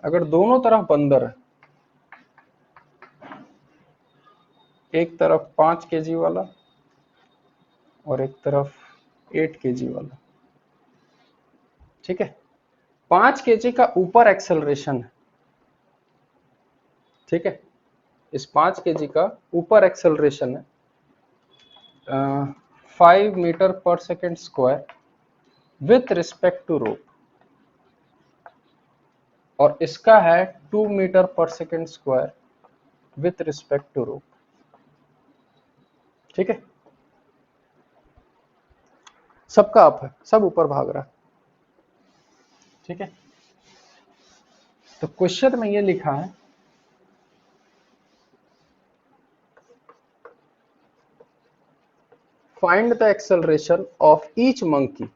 अगर दोनों तरफ बंदर है, एक तरफ 5 केजी वाला और एक तरफ 8 केजी वाला, ठीक है, 5 केजी का ऊपर एक्सेलरेशन है, ठीक है, इस 5 केजी का ऊपर एक्सेलरेशन है 5 मीटर पर second square with respect to rope, और इसका है 2 मीटर पर second square with respect to rope. ठीक है, सबका अप है, सब ऊपर भाग रहा है। ठीक है, तो क्वेश्चन में ये लिखा है, find the acceleration of each monkey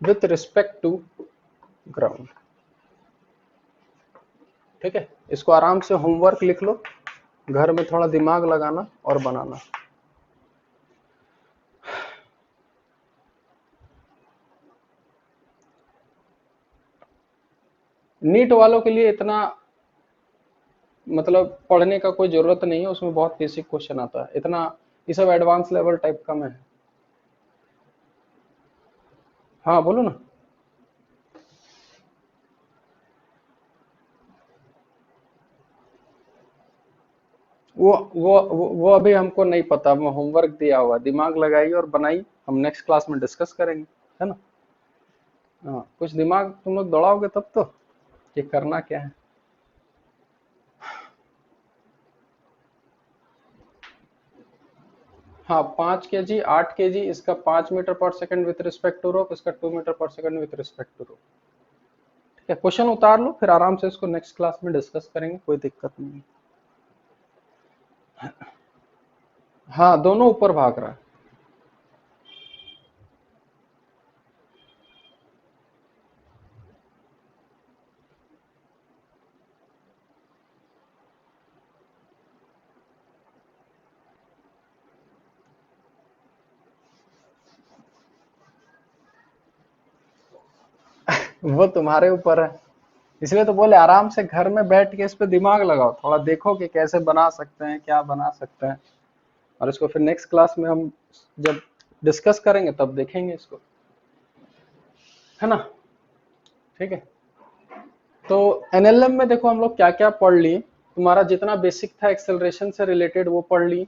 with respect to ground. ठीक है, इसको आराम से होमवर्क लिख लो, घर में थोड़ा दिमाग लगाना और बनाना। नीट वालों के लिए इतना मतलब पढ़ने का कोई जरूरत नहीं है, उसमें बहुत बेसिक क्वेश्चन आता है, इतना ये सब एडवांस लेवल टाइप का में है। हाँ बोलो ना। वो अभी हमको नहीं पता, वो होमवर्क दिया हुआ, दिमाग लगाइए और बनाइए, हम नेक्स्ट क्लास में डिस्कस करेंगे, है ना? हाँ, कुछ दिमाग तुम लोग दौड़ाओगे तब तो कि करना क्या है। हाँ, 5 केजी 8 केजी, इसका 5 मीटर पर second with respect to rope, इसका 2 मीटर पर second with respect to rope. ठीक है, क्वेश्चन उतार लो, फिर आराम से इसको नेक्स्ट क्लास में डिस्कस करेंगे, कोई दिक्कत नहीं। हाँ, दोनों ऊपर भाग रहा है। वो तुम्हारे ऊपर है, इसलिए तो बोले आराम से घर में बैठ के इस पे दिमाग लगाओ, थोड़ा देखो कि कैसे बना सकते हैं, क्या बना सकते हैं, और इसको फिर नेक्स्ट क्लास में हम जब डिस्कस करेंगे तब देखेंगे इसको, है ना। ठीक है, तो एनएलएम में देखो हम लोग क्या क्या पढ़ लिए। तुम्हारा जितना बेसिक था एक्सेलरेशन से रिलेटेड वो पढ़ लिए।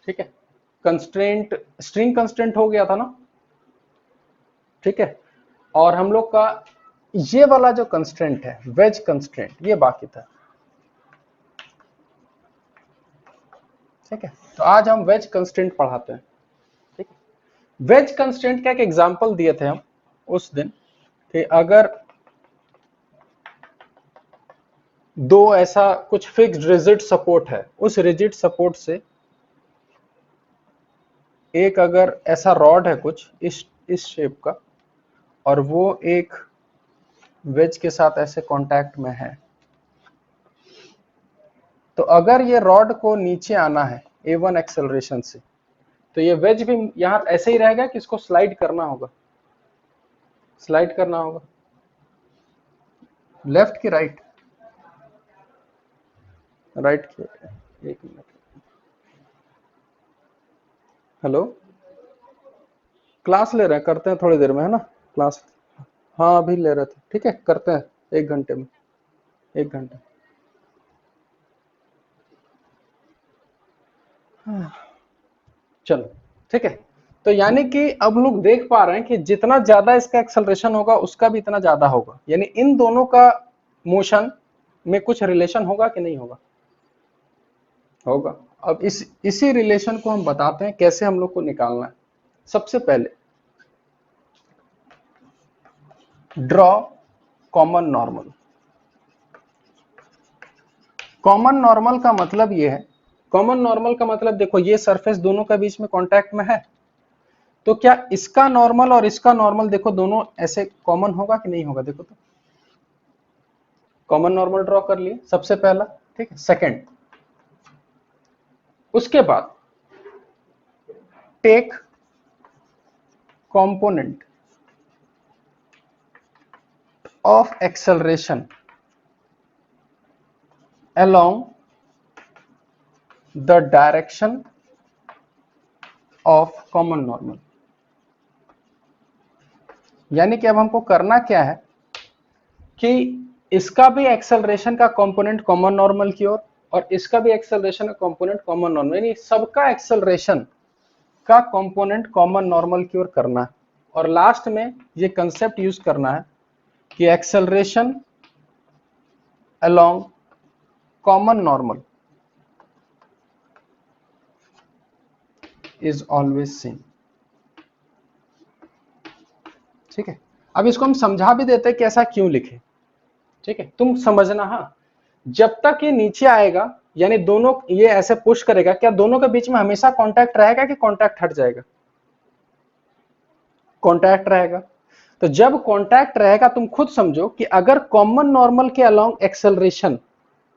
ठीक है, कंस्ट्रेंट, स्ट्रिंग कंस्ट्रेंट हो गया था ना। ठीक है, और हम लोग का ये वाला जो कंस्ट्रेंट है वेज कंस्ट्रेंट, ये बाकी था। ठीक है, तो आज हम वेज कंस्ट्रेंट पढ़ाते हैं। ठीक है, वेज कंस्ट्रेंट का एक एग्जांपल दिए थे हम उस दिन कि अगर दो ऐसा कुछ फिक्स्ड रिजिड सपोर्ट है, उस रिजिड सपोर्ट से एक अगर ऐसा रॉड है कुछ इस शेप का, और वो एक वेज के साथ ऐसे कांटेक्ट में है, तो अगर ये रॉड को नीचे आना है a1 एक्सेलरेशन से, तो ये वेज भी यहां ऐसे ही रहेगा कि इसको स्लाइड करना होगा, स्लाइड करना होगा लेफ्ट की राइट, राइट की। एक मिनट, हेलो, क्लास ले रहे हैं, करते हैं थोड़ी देर में, है ना क्लास। हाँ अभी ले रहे थे, ठीक है करते हैं 1 घंटे में, 1 घंटे। चलो ठीक है, तो यानी कि अब लोग देख पा रहे हैं कि जितना ज्यादा इसका एक्सेलरेशन होगा उसका भी इतना ज्यादा होगा, यानी इन दोनों का मोशन में कुछ रिलेशन होगा कि नहीं होगा, होगा। अब इसी रिलेशन को हम बताते हैं कैसे हम लोग को निकालना है। सबसे पहले draw common normal. Common normal का मतलब ये है, कॉमन नॉर्मल का मतलब देखो ये सरफेस दोनों के बीच में कांटेक्ट में है, तो क्या इसका नॉर्मल और इसका नॉर्मल देखो दोनों ऐसे कॉमन होगा कि नहीं होगा, देखो तो। कॉमन नॉर्मल ड्रॉ कर लिए सबसे पहला, ठीक है। सेकंड, उसके बाद take component of acceleration along the direction of common normal। यानी कि अब हमको करना क्या है कि इसका भी एक्सेलरेशन का कंपोनेंट कॉमन नॉर्मल की ओर, और इसका भी एक्सेलरेशन का कंपोनेंट कॉमन नॉर्मल, यानी सबका एक्सेलरेशन का कंपोनेंट कॉमन नॉर्मल की ओर करना है। और लास्ट में ये कंसेप्ट यूज करना है कि acceleration along common normal is always same. ठीक है, अब इसको हम समझा भी देते हैं कि ऐसा क्यों लिखे। ठीक है, तुम समझना, हाँ जब तक ये नीचे आएगा यानी दोनों ये ऐसे पुश करेगा, क्या दोनों के बीच में हमेशा कांटेक्ट रहेगा कि कांटेक्ट हट जाएगा, कांटेक्ट रहेगा। तो जब कांटेक्ट रहेगा तुम खुद समझो कि अगर कॉमन नॉर्मल के अलोंग एक्सेलरेशन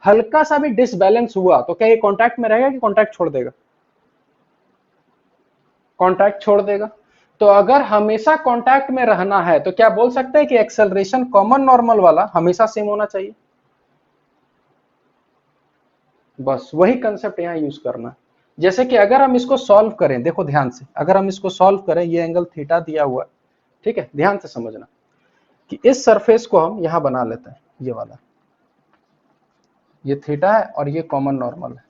हल्का सा भी डिसबैलेंस हुआ तो क्या ये कांटेक्ट में रहेगा कि कांटेक्ट छोड़ देगा, कांटेक्ट छोड़ देगा। तो अगर हमेशा कांटेक्ट में रहना है तो क्या बोल सकते हैं कि एक्सेलरेशन कॉमन नॉर्मल वाला हमेशा सेम होना चाहिए। बस वही कंसेप्ट यहां यूज करना है। जैसे कि अगर हम इसको सॉल्व करें, देखो ध्यान से, अगर हम इसको सॉल्व करें, ये एंगल थीटा दिया हुआ है, ठीक है, ध्यान से समझना कि इस सरफेस को हम यहां बना लेते हैं, ये वाला, ये थीटा है और ये कॉमन नॉर्मल है।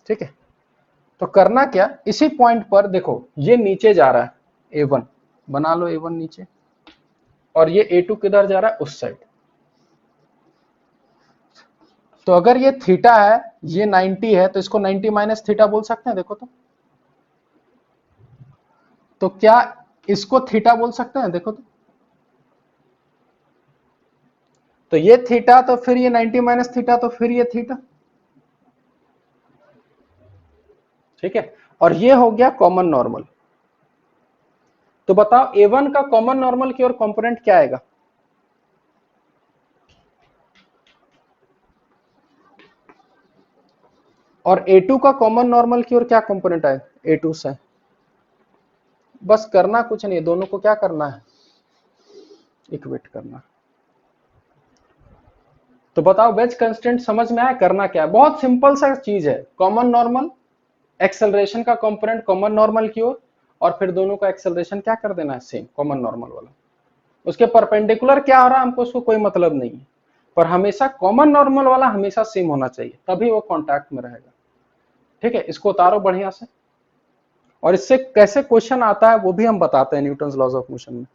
ठीक है, तो करना क्या, इसी पॉइंट पर देखो ये नीचे जा रहा है a1, बना लो a1 नीचे, और ये a2 किधर जा रहा है, उस साइड। तो अगर ये थीटा है, ये 90 है, तो इसको 90 माइनस थीटा बोल सकते हैं, देखो तो क्या इसको थीटा बोल सकते हैं, देखो तो ये थीटा, तो फिर ये 90 माइनस थीटा, तो फिर ये थीटा। ठीक है, और ये हो गया कॉमन नॉर्मल। तो बताओ a1 का कॉमन नॉर्मल की ओर कंपोनेंट क्या आएगा, और a2 का कॉमन नॉर्मल की ओर क्या कंपोनेंट आएगा, a2 से। बस करना कुछ नहीं, दोनों को क्या करना है, इक्वेट करना। तो बताओ वेज कंस्टेंट समझ में आया, करना क्या है? बहुत सिंपल सा चीज है, कॉमन नॉर्मल, एक्सेलरेशन का कंपोनेंट कॉमन नॉर्मल की ओर, और फिर दोनों का एक्सेलरेशन क्या कर देना है, सेम कॉमन नॉर्मल वाला। उसके परपेंडिकुलर क्या हो रहा है हमको उसको कोई मतलब नहीं है, पर हमेशा कॉमन नॉर्मल वाला हमेशा सेम होना चाहिए, तभी वो कांटेक्ट में रहेगा। ठीक है, इसको उतारो बढ़िया से, और इससे कैसे क्वेश्चन आता है वो भी हम बताते हैं न्यूटन्स लॉज ऑफ मोशन में।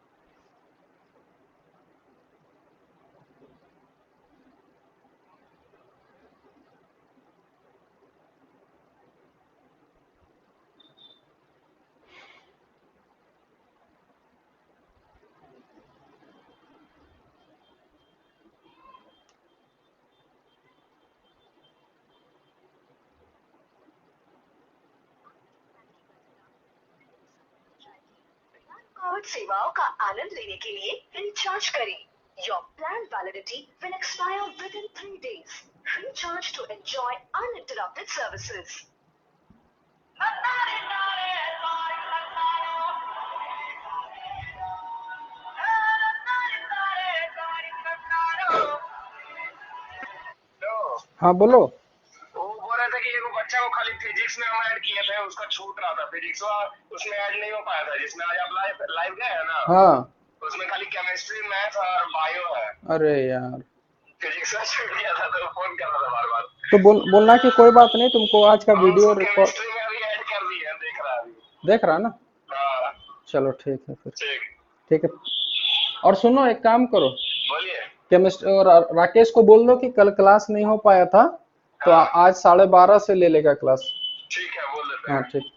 कार्ड सेवाओं का आनंद लेने के लिए रिचार्ज करें। Your plan validity will expire within 3 days. Recharge to enjoy uninterrupted services. हाँ बोलो। वो बोल रहे थे कि एक बच्चा को खाली फिजिक्स में हम ऐड किए थे, उसका छूट रहा था, फिजिक्स उसमें ऐड नहीं हो पाया था, जिसमें आज आप लाइव लाइव गए हैं ना, हाँ, उसमें खाली केमिस्ट्री, मैथ और बायो है। अरे यार, फिजिक्स में छूट गया था तो फोन कर रहा था बार बार। तो बोलना कि कोई बात नहीं, तुमको आज का हम वीडियो उसको रिकॉर्ड केमिस्ट्री में अभी ऐड कर दिए हैं, देख रहा है अभी। देख रहा ना? हाँ चलो ठीक है फिर। ठीक, ठीक है, और सुनो एक काम करो, बोलिए। केमिस्ट्री और राकेश को बोल दो कि कल क्लास नहीं हो पाया था, तो हाँ आज 12:30 से ले लेगा क्लास। ठीक है, बोल देते हाँ हैं। ठीक।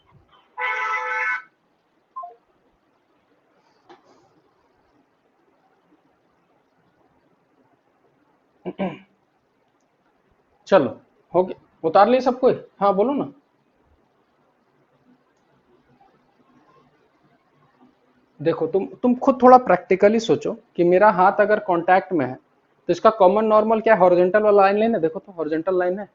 चलो हो गया, उतार लिए सब कोई? हाँ बोलो ना। देखो तुम खुद थोड़ा प्रैक्टिकली सोचो कि मेरा हाथ अगर कांटेक्ट में है तो इसका कॉमन नॉर्मल क्या है, हॉरिजॉन्टल वाला लाइन लेना। देखो तो हॉरिजॉन्टल लाइन है।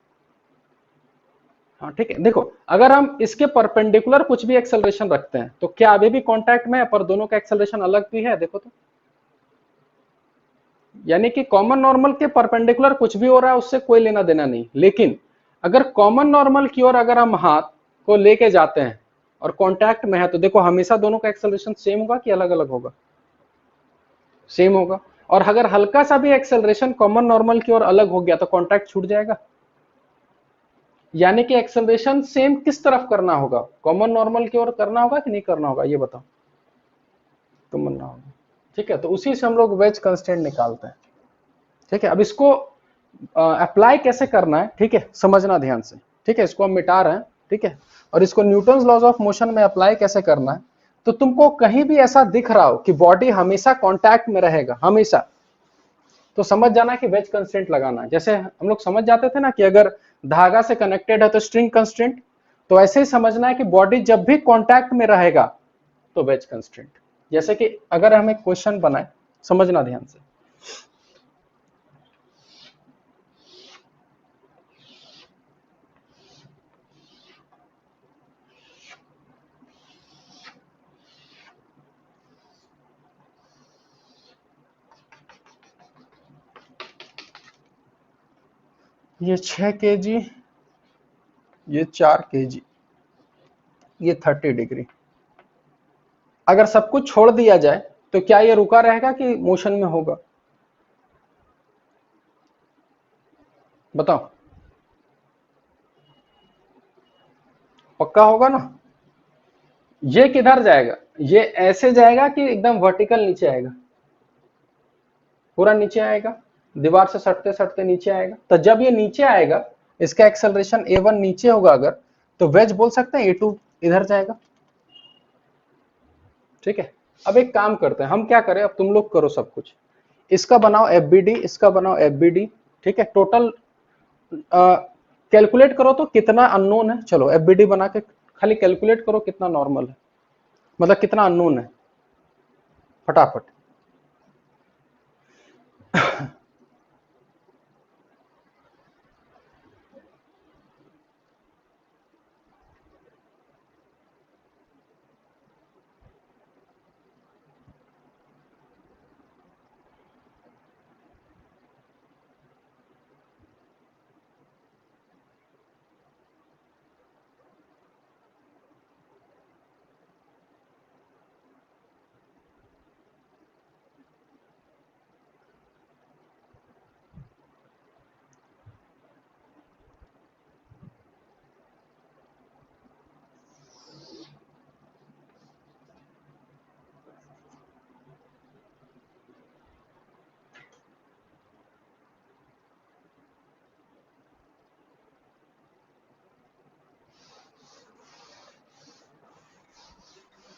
हाँ ठीक है, देखो अगर हम इसके परपेंडिकुलर कुछ भी एक्सेलरेशन रखते हैं तो क्या अभी भी कांटेक्ट में है, पर दोनों का एक्सेलरेशन अलग भी है। देखो तो, यानी कि कॉमन नॉर्मल के परपेंडिकुलर कुछ भी हो रहा है उससे कोई लेना देना नहीं, लेकिन अगर कॉमन नॉर्मल की ओर अगर हम हाथ को लेके जाते हैं और कांटेक्ट में है तो देखो हमेशा दोनों का एक्सेलरेशन सेम होगा कि अलग अलग होगा? सेम होगा। और अगर हल्का सा भी एक्सेलरेशन कॉमन नॉर्मल की ओर अलग हो गया तो कांटेक्ट छूट जाएगा। यानी कि एक्सेलरेशन सेम किस तरफ करना होगा, कॉमन नॉर्मल की ओर करना होगा कि नहीं करना होगा, ये बताओ तुम बनना होगा। ठीक है, तो उसी से हम लोग वेज कंस्टेंट निकालते हैं। ठीक है, अब इसको अप्लाई कैसे करना है, ठीक है, समझना ध्यान से। ठीक है, इसको हम मिटा रहे हैं। ठीक है, और इसको न्यूटन्स लॉज ऑफ मोशन में अप्लाई कैसे करना है, तो तुमको कहीं भी ऐसा दिख रहा हो कि बॉडी हमेशा कांटेक्ट में रहेगा हमेशा, तो समझ जाना कि वेज कंस्ट्रेंट लगाना है। जैसे हम लोग समझ जाते थे ना कि अगर धागा से कनेक्टेड है तो स्ट्रिंग कंस्ट्रेंट, तो ऐसे ही समझना है कि बॉडी जब भी कांटेक्ट में रहेगा तो वेज कंस्ट्रेंट। जैसे कि अगर हम एक क्वेश्चन बनाए, समझना ध्यान से। ये 6 kg, ये 4 kg, ये 30 डिग्री। अगर सब कुछ छोड़ दिया जाए तो क्या ये रुका रहेगा कि मोशन में होगा? बताओ, पक्का होगा ना? ये किधर जाएगा? ये ऐसे जाएगा कि एकदम वर्टिकल नीचे आएगा, पूरा नीचे आएगा, दीवार से सटते सटते नीचे आएगा। तो जब ये नीचे आएगा, इसका एक्सेलरेशन a1 नीचे होगा अगर, तो वेज बोल सकते हैं a2 इधर जाएगा। ठीक है, अब एक काम करते हैं, हम क्या करें, अब तुम लोग करो सब कुछ, इसका बनाओ FBD, इसका बनाओ FBD। ठीक है, टोटल कैलकुलेट करो तो कितना अननोन है। चलो FBD बना के खाली कैलकुलेट करो कितना नॉर्मल है, मतलब कितना अननोन है, फटाफट।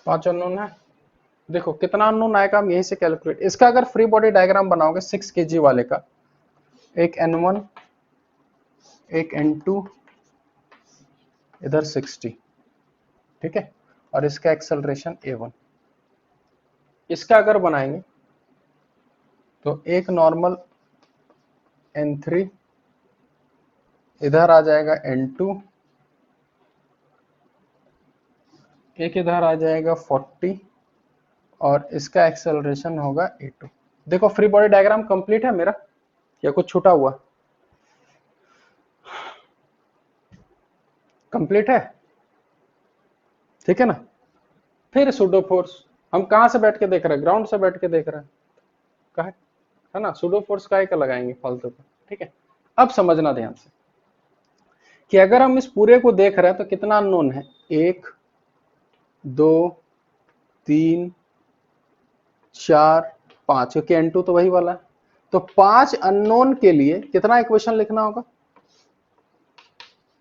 5 अननोन है। देखो कितना अननोन आएगा, हम यहीं से कैलकुलेट, इसका अगर फ्री बॉडी डायग्राम बनाओगे 6 kg वाले का, एक N1 एक N2 इधर 60, ठीक है, और इसका एक्सेलरेशन A1, इसका अगर बनाएंगे तो एक नॉर्मल N3 इधर आ जाएगा N2, एक इधर आ जाएगा 40 और इसका एक्सेलरेशन होगा A2। देखो फ्री बॉडी डायग्राम कंप्लीट है मेरा या कुछ छूटा हुआ? कंप्लीट है, ठीक है ना। फिर सुडो फोर्स हम कहां से बैठ के देख रहे हैं? ग्राउंड से बैठ के देख रहे हैं, कहा है ना। सुडो फोर्स का एक लगाएंगे फालतू का, ठीक है। अब समझना ध्यान से कि अगर हम इस पूरे को देख रहे हैं तो कितना अननोन है, 1 2 3 4 5, क्योंकि N2 तो वही वाला है। तो 5 अननोन के लिए कितना इक्वेशन लिखना होगा?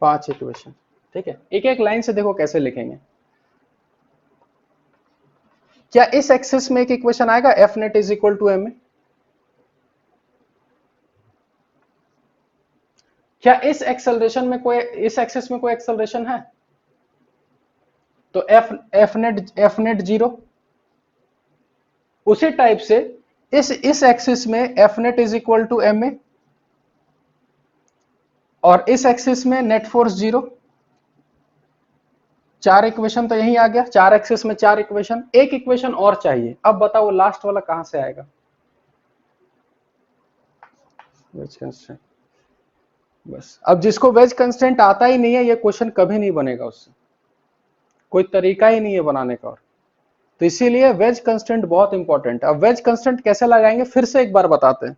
5 इक्वेशन, ठीक है। एक एक लाइन से देखो कैसे लिखेंगे। क्या इस एक्सिस में एक इक्वेशन आएगा, F net is equal to M a? क्या इस एक्सेलरेशन में कोई, इस एक्सिस में कोई एक्सेलरेशन है? तो एफ नेट 0। उसी टाइप से इस एक्सिस में F net is equal to M A, और इस एक्सिस में नेट फोर्स 0। 4 इक्वेशन तो यही आ गया, 4 एक्सिस में 4 इक्वेशन। एक इक्वेशन और चाहिए, अब बताओ वो लास्ट वाला कहां से आएगा? Wedge constant. बस अब जिसको वेज कंस्टेंट आता ही नहीं है, ये क्वेश्चन कभी नहीं बनेगा, उससे कोई तरीका ही नहीं है बनाने का। और तो इसीलिए वेज कंस्टेंट बहुत इंपॉर्टेंट है। अब वेज कंस्टेंट कैसे लगाएंगे फिर से एक बार बताते हैं।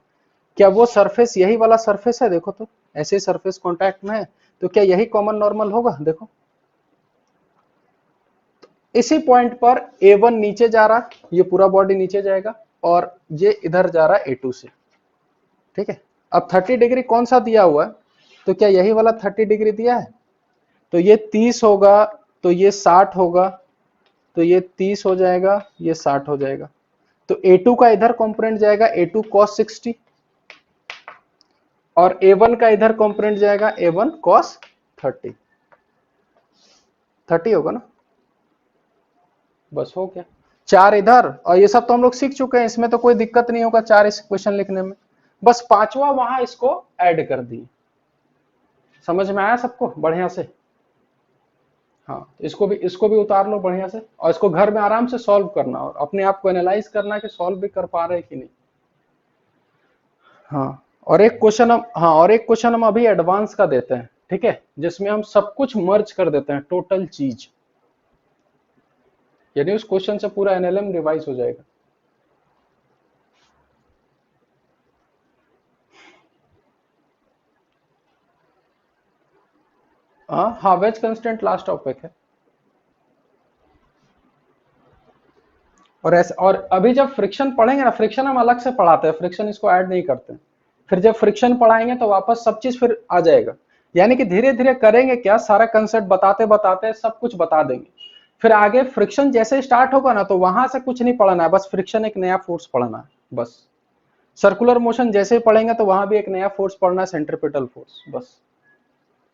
क्या वो सरफेस यही वाला सरफेस है? देखो तो ऐसे सरफेस कांटेक्ट में है, तो क्या यही कॉमन नॉर्मल होगा? देखो इसी पॉइंट पर A1 नीचे जा रहा, ये पूरा बॉडी नीचे जाएगा, और ये इधर जा रहा A2 से, ठीक है। अब 30 डिग्री कौन सा दिया हुआ है? तो क्या यही वाला 30 डिग्री दिया है? तो ये 30 होगा, तो ये 60 होगा, तो ये 30 हो जाएगा, ये 60 हो जाएगा। तो A2 का इधर कंपोनेंट जाएगा A2 cos 60, और A1 का इधर कंपोनेंट जाएगा A1 cos 30। 30 होगा ना, बस हो गया। 4 इधर, और ये सब तो हम लोग सीख चुके हैं, इसमें तो कोई दिक्कत नहीं होगा 4 इस क्वेश्चन लिखने में। बस पांचवा वहां इसको ऐड कर दिए। समझ में आया सबको बढ़िया से? हाँ, तो इसको भी उतार लो बढ़िया से, और इसको घर में आराम से सॉल्व करना, और अपने आप को एनालाइज करना कि सॉल्व भी कर पा रहे हैं कि नहीं। हाँ, और एक क्वेश्चन हम, हाँ, और एक क्वेश्चन हम अभी एडवांस का देते हैं, ठीक है, जिसमें हम सब कुछ मर्ज कर देते हैं, टोटल चीज, यानी उस क्वेश्चन से पूरा एनएलएम रिवाइज हो जाएगा। हाँ, वेज कंस्टेंट लास्ट टॉपिक है। और ऐसे, और अभी जब फ्रिक्शन पढ़ेंगे ना, फ्रिक्शन हम अलग से पढ़ाते हैं, फ्रिक्शन इसको ऐड नहीं करते हैं। फिर जब फ्रिक्शन पढ़ाएंगे तो वापस सब चीज फिर आ जाएगा। यानी कि धीरे धीरे करेंगे क्या, सारा कंसेप्ट बताते बताते सब कुछ बता देंगे। फिर आगे फ्रिक्शन जैसे स्टार्ट होगा ना, तो वहां से कुछ नहीं पढ़ना है, बस फ्रिक्शन एक नया फोर्स पढ़ना है बस। सर्कुलर मोशन जैसे ही पढ़ेंगे तो वहां भी एक नया फोर्स पढ़ना है, सेंट्रीपिटल फोर्स, बस।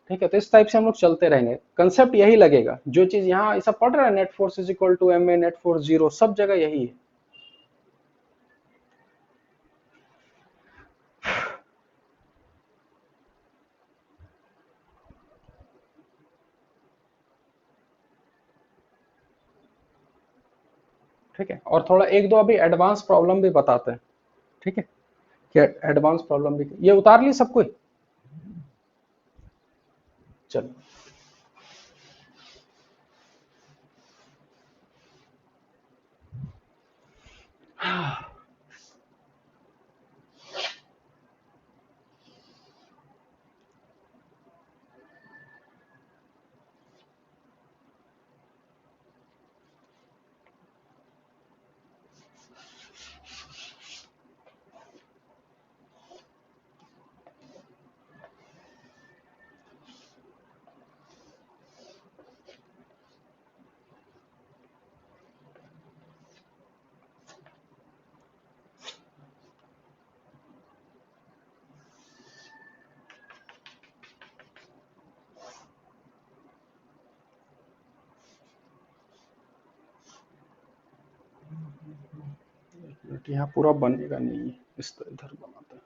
ठीक है, तो इस टाइप से हम लोग चलते रहेंगे, कंसेप्ट यही लगेगा। जो चीज यहाँ ऐसा पढ़ रहा है, net force is equal to M a, net force 0, सब जगह यही है। ठीक है, और थोड़ा एक दो अभी एडवांस प्रॉब्लम भी बताते हैं, ठीक है। कि एडवांस प्रॉब्लम भी, ये उतार ली सब कुछ? चलो, बट यहाँ पूरा बनेगा नहीं, इस तरह इधर बनाते हैं।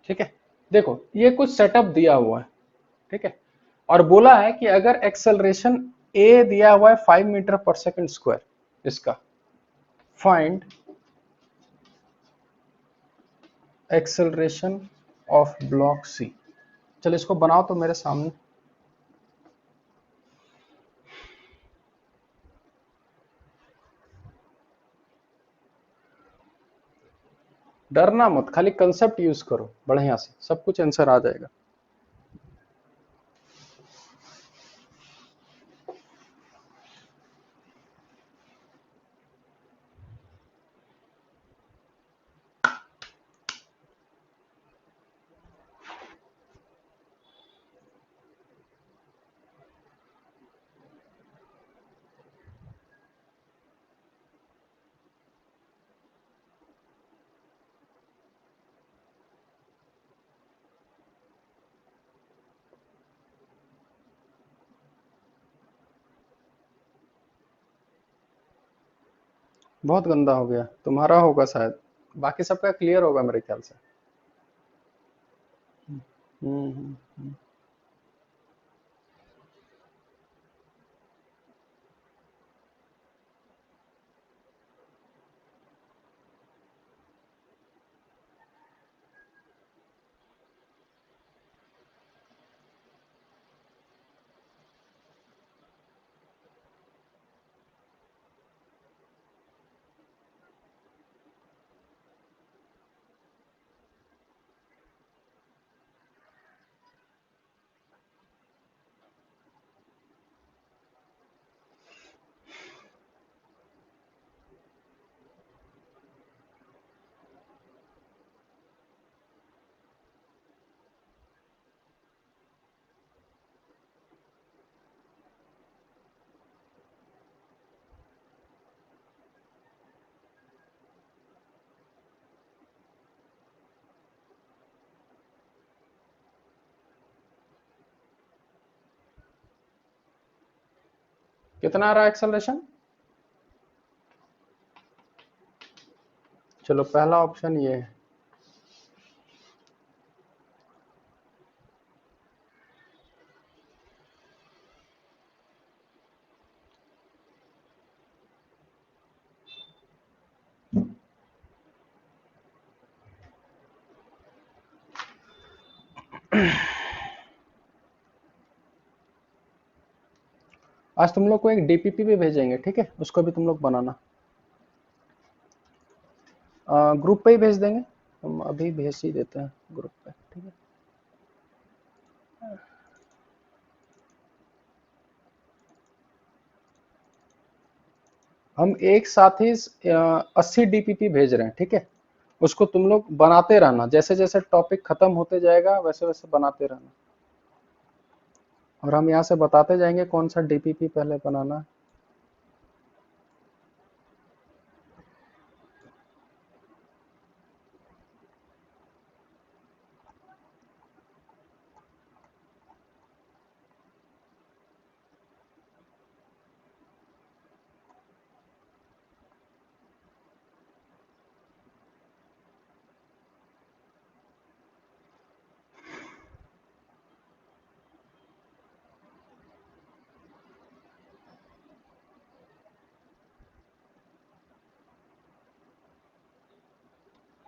ठीक है, देखो ये कुछ सेटअप दिया हुआ है, ठीक है, और बोला है कि अगर एक्सेलरेशन ए दिया हुआ है 5 मीटर पर सेकंड स्क्वायर, इसका find acceleration of block C. चलो इसको बनाओ तो मेरे सामने। डरना मत, खाली कंसेप्ट यूज करो बढ़िया से, सब कुछ आंसर आ जाएगा। बहुत गंदा हो गया, तुम्हारा होगा शायद, बाकी सबका क्लियर होगा मेरे ख्याल से। हम्म। कितना आ रहा है एक्सेलरेशन? चलो पहला ऑप्शन ये है। आज तुम लोग को एक डीपीपी भी भेजेंगे, ठीक है, उसको भी तुम लोग बनाना। ग्रुप पे ही भेज देंगे, हम अभी भेज ही देते हैं ग्रुप पे, ठीक है। हम एक साथ ही 80 डीपीपी भेज रहे हैं, ठीक है। उसको तुम लोग बनाते रहना, जैसे जैसे टॉपिक खत्म होते जाएगा वैसे वैसे बनाते रहना, और हम यहाँ से बताते जाएंगे कौन सा डीपीपी पहले बनाना है।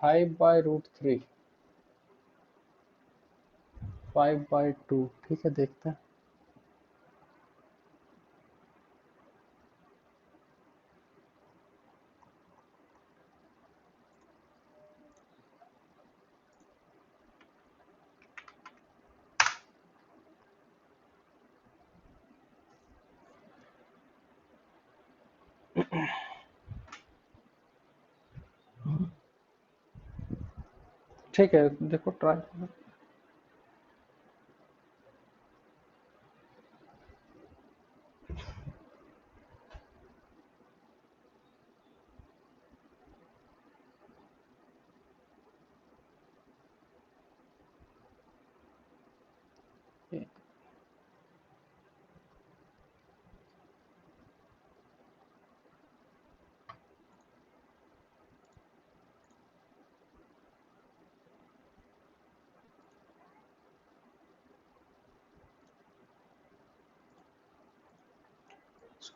5/√3, 5/2, ठीक है देखते हैं। ठीक है देखो ट्राई करो।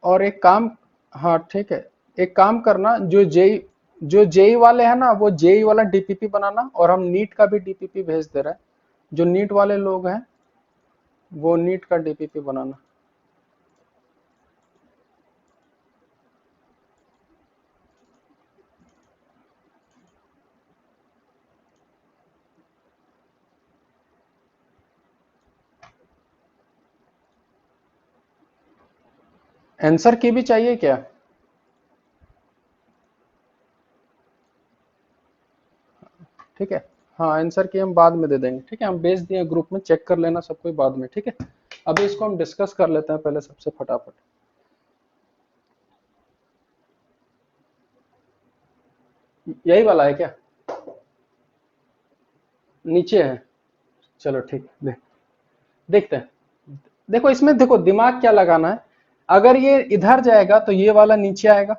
और एक काम, हाँ ठीक है, एक काम करना, जो जेई वाले हैं ना वो जेई वाला डीपीपी बनाना, और हम नीट का भी डीपीपी भेज दे रहे हैं। जो नीट वाले लोग हैं वो नीट का डीपीपी बनाना। आंसर की भी चाहिए क्या? ठीक है, हाँ आंसर की हम बाद में दे देंगे, ठीक है, हम भेज दिए ग्रुप में, चेक कर लेना सब कोई बाद में, ठीक है। अभी इसको हम डिस्कस कर लेते हैं पहले सबसे फटाफट। यही वाला है क्या? नीचे है, चलो ठीक देखते हैं। देखो इसमें देखो दिमाग क्या लगाना है, अगर ये इधर जाएगा तो ये वाला नीचे आएगा,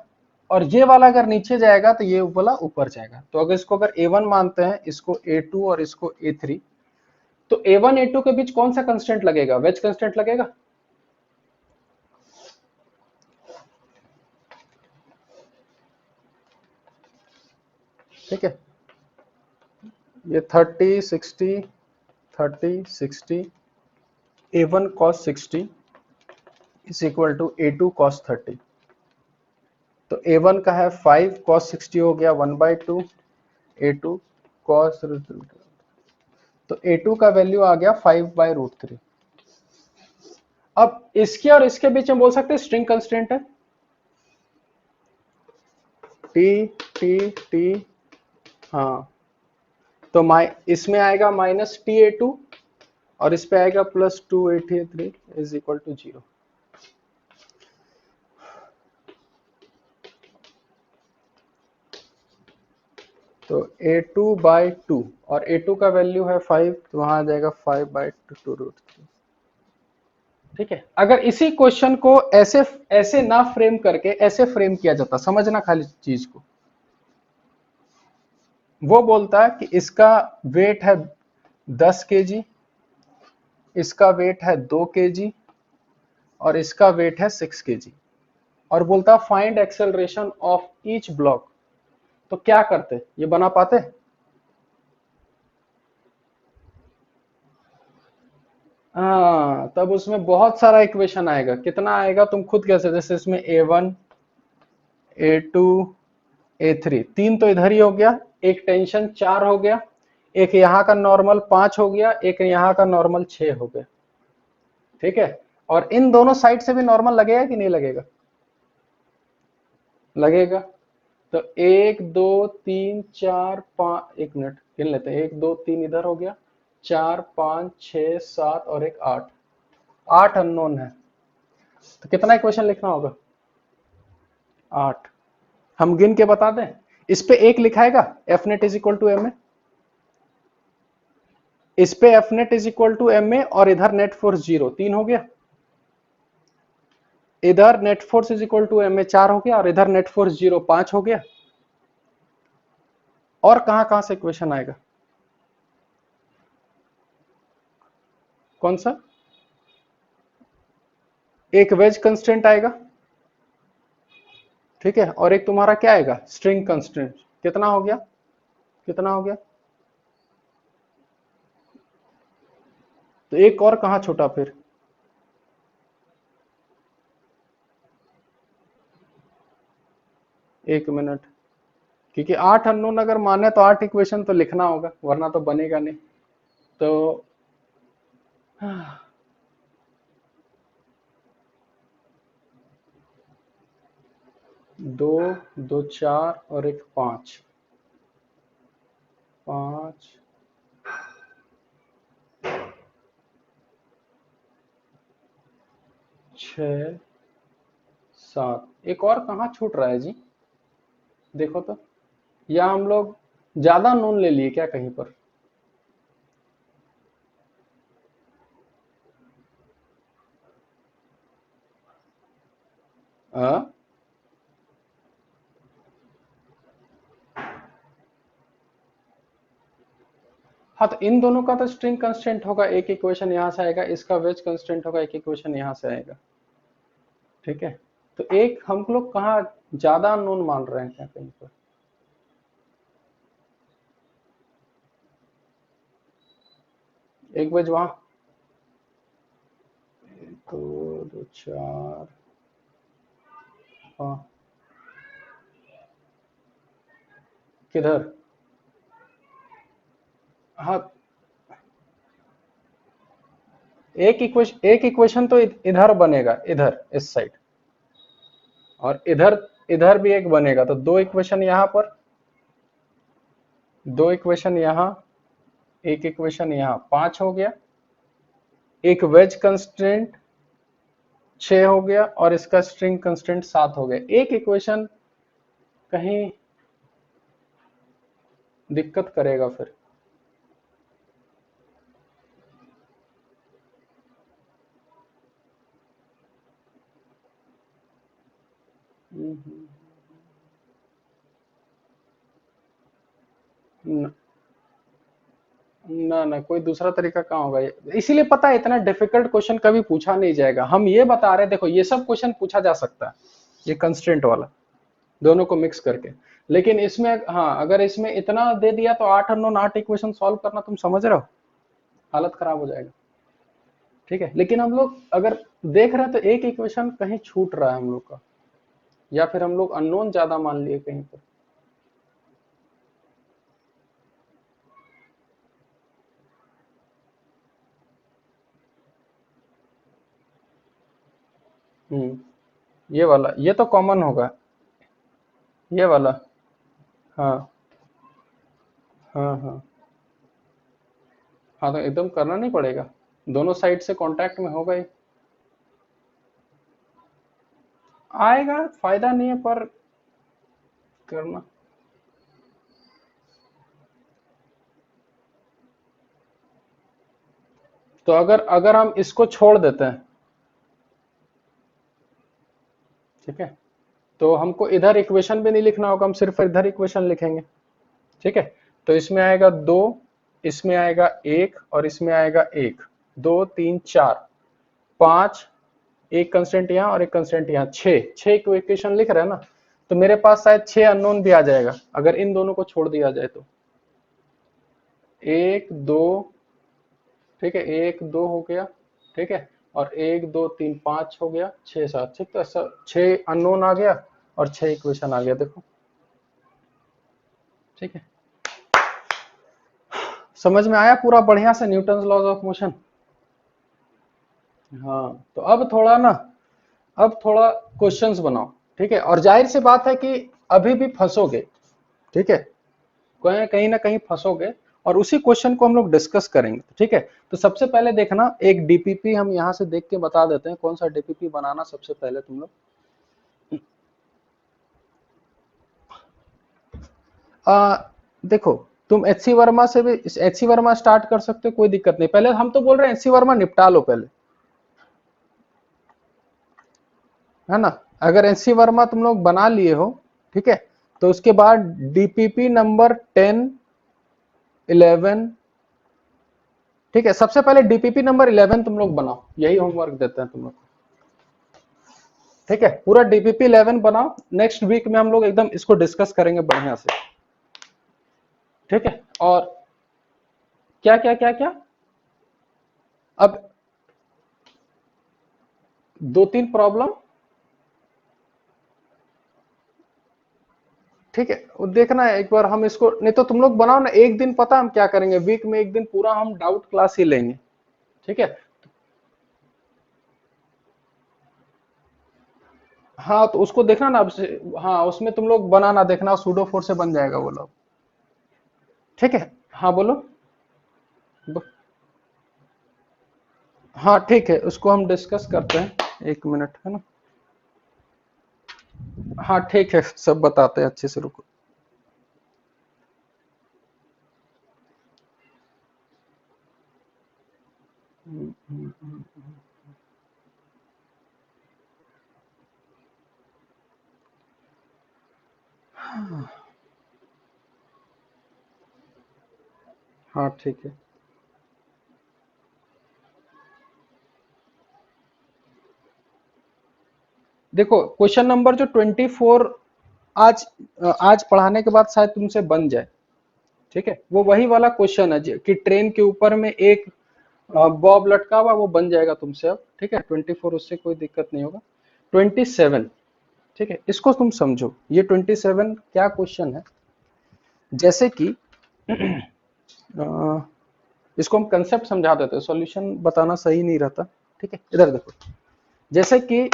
और ये वाला अगर नीचे जाएगा तो ये वाला ऊपर जाएगा। तो अगर इसको अगर A1 मानते हैं, इसको A2 और इसको A3, तो A1 A2 के बीच कौन सा कंस्टेंट लगेगा? वेज कंस्टेंट लगेगा। ठीक है, ये 30 60, 30 60, A1 cos 60 is equal to A2 cos 30। तो A1 का है 5 cos 60 हो गया 1/2, A2 cos, तो A2 का वैल्यू आ गया 5/√3। अब इसके और इसके बीच में बोल सकते हैं स्ट्रिंग कंस्टेंट है, टी टी टी, हाँ, तो इसमें आएगा -TA2, और इस पे आएगा +2A3 इज इक्वल टू 0। तो A2/2, और A2 का वैल्यू है 5, तो वहां आ जाएगा 5/2√3। ठीक है, अगर इसी क्वेश्चन को ऐसे ऐसे ना फ्रेम करके ऐसे फ्रेम किया जाता, समझना खाली चीज को, वो बोलता है कि इसका वेट है 10 kg, इसका वेट है 2 kg, और इसका वेट है 6 kg, और बोलता है find acceleration of each block. तो क्या करते, ये बना पाते? हाँ, तब उसमें बहुत सारा इक्वेशन आएगा। कितना आएगा तुम खुद कैसे, जैसे इसमें A1 A2 A3, 3 तो इधर ही हो गया, एक टेंशन 4 हो गया, एक यहाँ का नॉर्मल 5 हो गया, एक यहाँ का नॉर्मल 6 हो गया। ठीक है, और इन दोनों साइड से भी नॉर्मल लगेगा कि नहीं लगेगा? लगेगा। तो 1 2 3 4 5, 1 मिनट गिन लेते हैं, 1 2 3 इधर हो गया, 4 5 6 7 और एक 8, 8 अननोन है। तो कितना इक्वेशन लिखना होगा? 8। हम गिन के बता दें, इस पे एक लिखाएगा F net is equal to M A, इस पे F net is equal to M A, और इधर नेट फोर्स 0, 3 हो गया, इधर net force is equal to M A 4 हो गया, और इधर नेट फोर्स 0, 5 हो गया। और कहां कहां से इक्वेशन आएगा? कौन सा? एक वेज कंस्टेंट आएगा, ठीक है, और एक तुम्हारा क्या आएगा? String constant. कितना हो गया? कितना हो गया? तो एक और कहां छूटा फिर? एक मिनट, क्योंकि 8 अननोन अगर माने तो 8 इक्वेशन तो लिखना होगा, वरना तो बनेगा नहीं। तो 2, 2 4 और एक 5, 5 6 7, एक और कहाँ छूट रहा है जी? देखो तो, या हम लोग ज्यादा नोन ले लिए क्या कहीं पर? हाँ हाँ, तो इन दोनों का तो स्ट्रिंग कंस्टेंट होगा, एक इक्वेशन यहां से आएगा, इसका वेज कंस्टेंट होगा, एक इक्वेशन यहां से आएगा। ठीक है, तो एक हम लोग कहाँ ज्यादा अननोन मान रहे हैं क्या कहीं पर? एक वेज वहां, 2, 2 4, हाँ किधर? हाँ, एक इक्वेशन तो इधर बनेगा, इधर इस साइड, और इधर इधर भी एक बनेगा, तो दो इक्वेशन यहाँ पर, दो इक्वेशन यहाँ, एक इक्वेशन यहाँ, 5 हो गया। एक वेज कंस्ट्रेंट 6 हो गया, और इसका स्ट्रिंग कंस्टेंट 7 हो गया। एक इक्वेशन कहीं दिक्कत करेगा फिर। न, ना ना, कोई दूसरा तरीका कहाँ होगा ये? इसीलिए पता है इतना डिफिकल्ट क्वेश्चन कभी पूछा नहीं जाएगा। हम ये बता रहे हैं, देखो ये सब क्वेश्चन पूछा जा सकता है, ये कंस्ट्रेंट वाला, दोनों को मिक्स करके। लेकिन इसमें हाँ, अगर इसमें इतना दे दिया तो 8 अननोन 8 इक्वेशन सॉल्व करना, तुम समझ रहे हो, हालत खराब हो जाएगा। ठीक है, लेकिन हम लोग अगर देख रहे हैं तो एक इक्वेशन कहीं छूट रहा है हम लोग का, या फिर हम लोग अननोन ज्यादा मान लिए कहीं पर। ये वाला, ये तो कॉमन होगा, ये वाला। हाँ हाँ हाँ हाँ, तो एकदम करना नहीं पड़ेगा, दोनों साइड से कांटेक्ट में होगा ही। आएगा, फायदा नहीं है पर करना। तो अगर अगर हम इसको छोड़ देते हैं, ठीक है, तो हमको इधर इक्वेशन भी नहीं लिखना होगा, हम सिर्फ इधर इक्वेशन लिखेंगे। ठीक है, तो इसमें आएगा 2, इसमें आएगा 1, और इसमें आएगा 1, 2 3 4 5, एक कंस्टेंट यहाँ और एक कंस्टेंट यहाँ, 6 6 इक्वेशन लिख रहे हैं ना, तो मेरे पास शायद 6 अननोन भी आ जाएगा अगर इन दोनों को छोड़ दिया जाए तो। 1 2, ठीक है, 1 2 हो गया, ठीक है, और 1 2 3 5 हो गया, 6 7, ठीक, तो ऐसा 6 अननोन आ गया और 6 इक्वेशन आ गया, देखो। ठीक है, समझ में आया पूरा बढ़िया से न्यूटन लॉज ऑफ मोशन? हाँ, तो अब थोड़ा ना, अब थोड़ा क्वेश्चंस बनाओ। ठीक है, और जाहिर सी बात है कि अभी भी फंसोगे, ठीक है, कहीं ना कहीं फंसोगे, और उसी क्वेश्चन को हम लोग डिस्कस करेंगे। ठीक है, तो सबसे पहले देखना, एक डीपीपी हम यहां से देख के बता देते हैं, कौन सा डीपीपी बनाना सबसे पहले तुम लोग। देखो, तुम एचसी वर्मा से भी, एचसी वर्मा स्टार्ट कर सकते हो, कोई दिक्कत नहीं। पहले हम तो बोल रहे हैं एचसी वर्मा निपटा लो पहले, है ना। अगर एचसी वर्मा तुम लोग बना लिए हो, ठीक है, तो उसके बाद डीपीपी नंबर 10 11, ठीक है, सबसे पहले डीपीपी नंबर 11 तुम लोग बनाओ, यही होमवर्क देते हैं तुम लोग। ठीक है, पूरा डीपीपी 11 बनाओ, नेक्स्ट वीक में हम लोग एकदम इसको डिस्कस करेंगे बढ़िया से। ठीक है। और क्या क्या क्या क्या, अब दो तीन प्रॉब्लम, ठीक है, वो देखना है एक बार हम इसको, नहीं तो तुम लोग बनाओ ना एक दिन, पता हम क्या करेंगे, वीक में एक दिन पूरा हम डाउट क्लास ही लेंगे, ठीक है। हाँ तो उसको देखना ना अब से, हाँ उसमें तुम लोग बनाना, देखना सूडो फोर से बन जाएगा वो लोग, ठीक है। हाँ बोलो। ब- हाँ ठीक है, उसको हम डिस्कस करते हैं, एक मिनट है ना। हाँ ठीक है, सब बताते हैं अच्छे से, रुको। हाँ ठीक है, देखो क्वेश्चन नंबर जो 24 आज आज पढ़ाने के बाद शायद तुमसे बन जाए, ठीक है। वो वही वाला क्वेश्चन है कि ट्रेन के ऊपर में एक बॉब लटका हुआ, वो बन जाएगा तुमसे अब, ठीक है। 24 उससे कोई दिक्कत नहीं होगा। 27, ठीक है, इसको तुम समझो, ये 27 क्या क्वेश्चन है, जैसे कि अ, इसको हम कंसेप्ट समझा देते हैं, सॉल्यूशन बताना सही नहीं रहता, ठीक है। इधर देखो, जैसे कि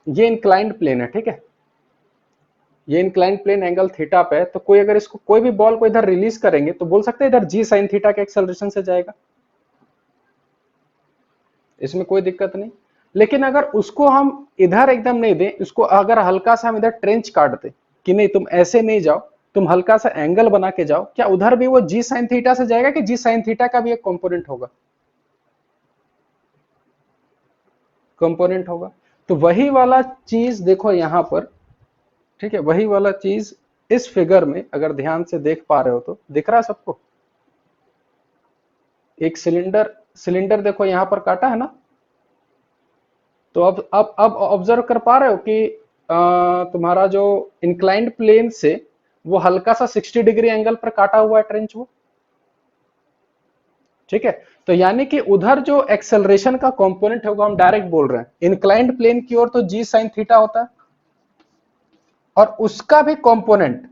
ये इंक्लाइंड प्लेन है, ठीक है, ये इंक्लाइंड प्लेन एंगल थीटा पे है, तो कोई अगर इसको, कोई भी बॉल को इधर रिलीज करेंगे तो बोल सकते हैं इधर जी साइन थीटा के एक्सेलरेशन से जाएगा, इसमें कोई दिक्कत नहीं। लेकिन अगर उसको हम इधर एकदम नहीं दें, इसको अगर हल्का सा हम इधर ट्रेंच काट दें कि नहीं तुम ऐसे नहीं जाओ, तुम हल्का सा एंगल बना के जाओ, क्या उधर भी वो जी साइन थीटा से जाएगा कि जी साइन थीटा का भी एक कंपोनेंट होगा? कंपोनेंट होगा। तो वही वाला चीज देखो यहां पर, ठीक है, वही वाला चीज इस फिगर में अगर ध्यान से देख पा रहे हो तो दिख रहा है सबको? एक सिलेंडर, सिलेंडर देखो यहां पर काटा है ना, तो अब ऑब्जर्व कर पा रहे हो कि तुम्हारा जो इंक्लाइंड प्लेन से वो हल्का सा 60 डिग्री एंगल पर काटा हुआ है ट्रेंच वो, ठीक है। तो यानी कि उधर जो एक्सेलरेशन का कंपोनेंट होगा, हम डायरेक्ट बोल रहे हैं इंक्लाइंड प्लेन की ओर तो जी साइन थीटा होता है, और उसका भी कंपोनेंट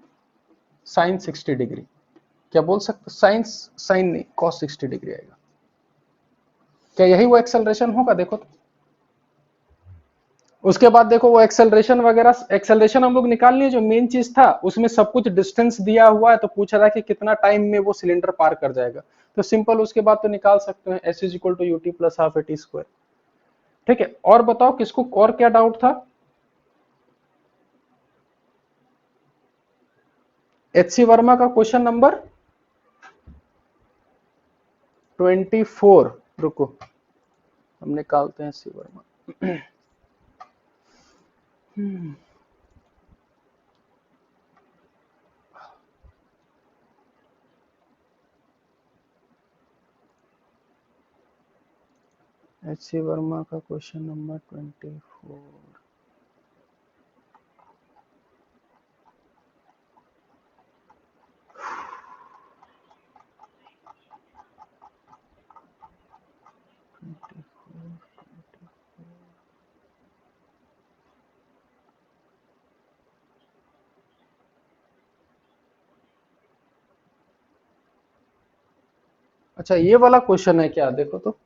साइन 60 डिग्री, क्या बोल सकते, साइन, साइन नहीं कॉस 60 डिग्री आएगा, क्या यही वो एक्सेलरेशन होगा? देखो तो उसके बाद देखो वो एक्सेलरेशन वगैरह, एक्सेलरेशन हम लोग निकाल लिए, जो मेन चीज था उसमें सब कुछ डिस्टेंस दिया हुआ है, तो पूछ रहा है कि कितना टाइम में वो सिलेंडर पार कर जाएगा, तो सिंपल उसके बाद तो निकाल सकते हैं, s is equal to u t plus half a t square, ठीक है। और बताओ किसको और क्या डाउट था? एच सी वर्मा का क्वेश्चन नंबर 24, रुको हम निकालते हैं H C Verma. H C Verma का क्वेश्चन नंबर 24, अच्छा ये वाला क्वेश्चन है क्या, देखो तो।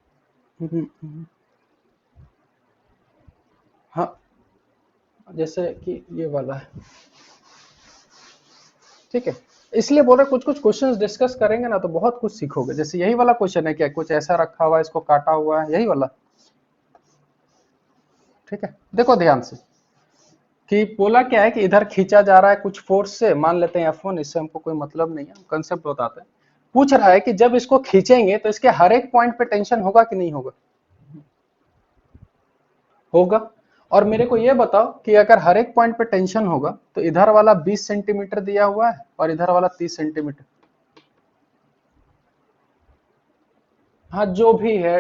हाँ जैसे कि ये वाला है, ठीक है। इसलिए बोल रहे कुछ कुछ क्वेश्चंस डिस्कस करेंगे ना तो बहुत कुछ सीखोगे, जैसे यही वाला क्वेश्चन है क्या, कुछ ऐसा रखा हुआ है, इसको काटा हुआ है, यही वाला, ठीक है। देखो ध्यान से कि बोला क्या है कि इधर खींचा जा रहा है कुछ फोर्स से, मान लेते हैं F1, इससे हमको कोई मतलब नहीं है, कंसेप्ट बताते हैं। पूछ रहा है कि जब इसको खींचेंगे तो इसके हर एक पॉइंट पे टेंशन होगा कि नहीं होगा? होगा। और मेरे को ये बताओ कि अगर हर एक पॉइंट पे टेंशन होगा तो इधर वाला 20 सेंटीमीटर दिया हुआ है और इधर वाला 30 सेंटीमीटर, हाँ जो भी है,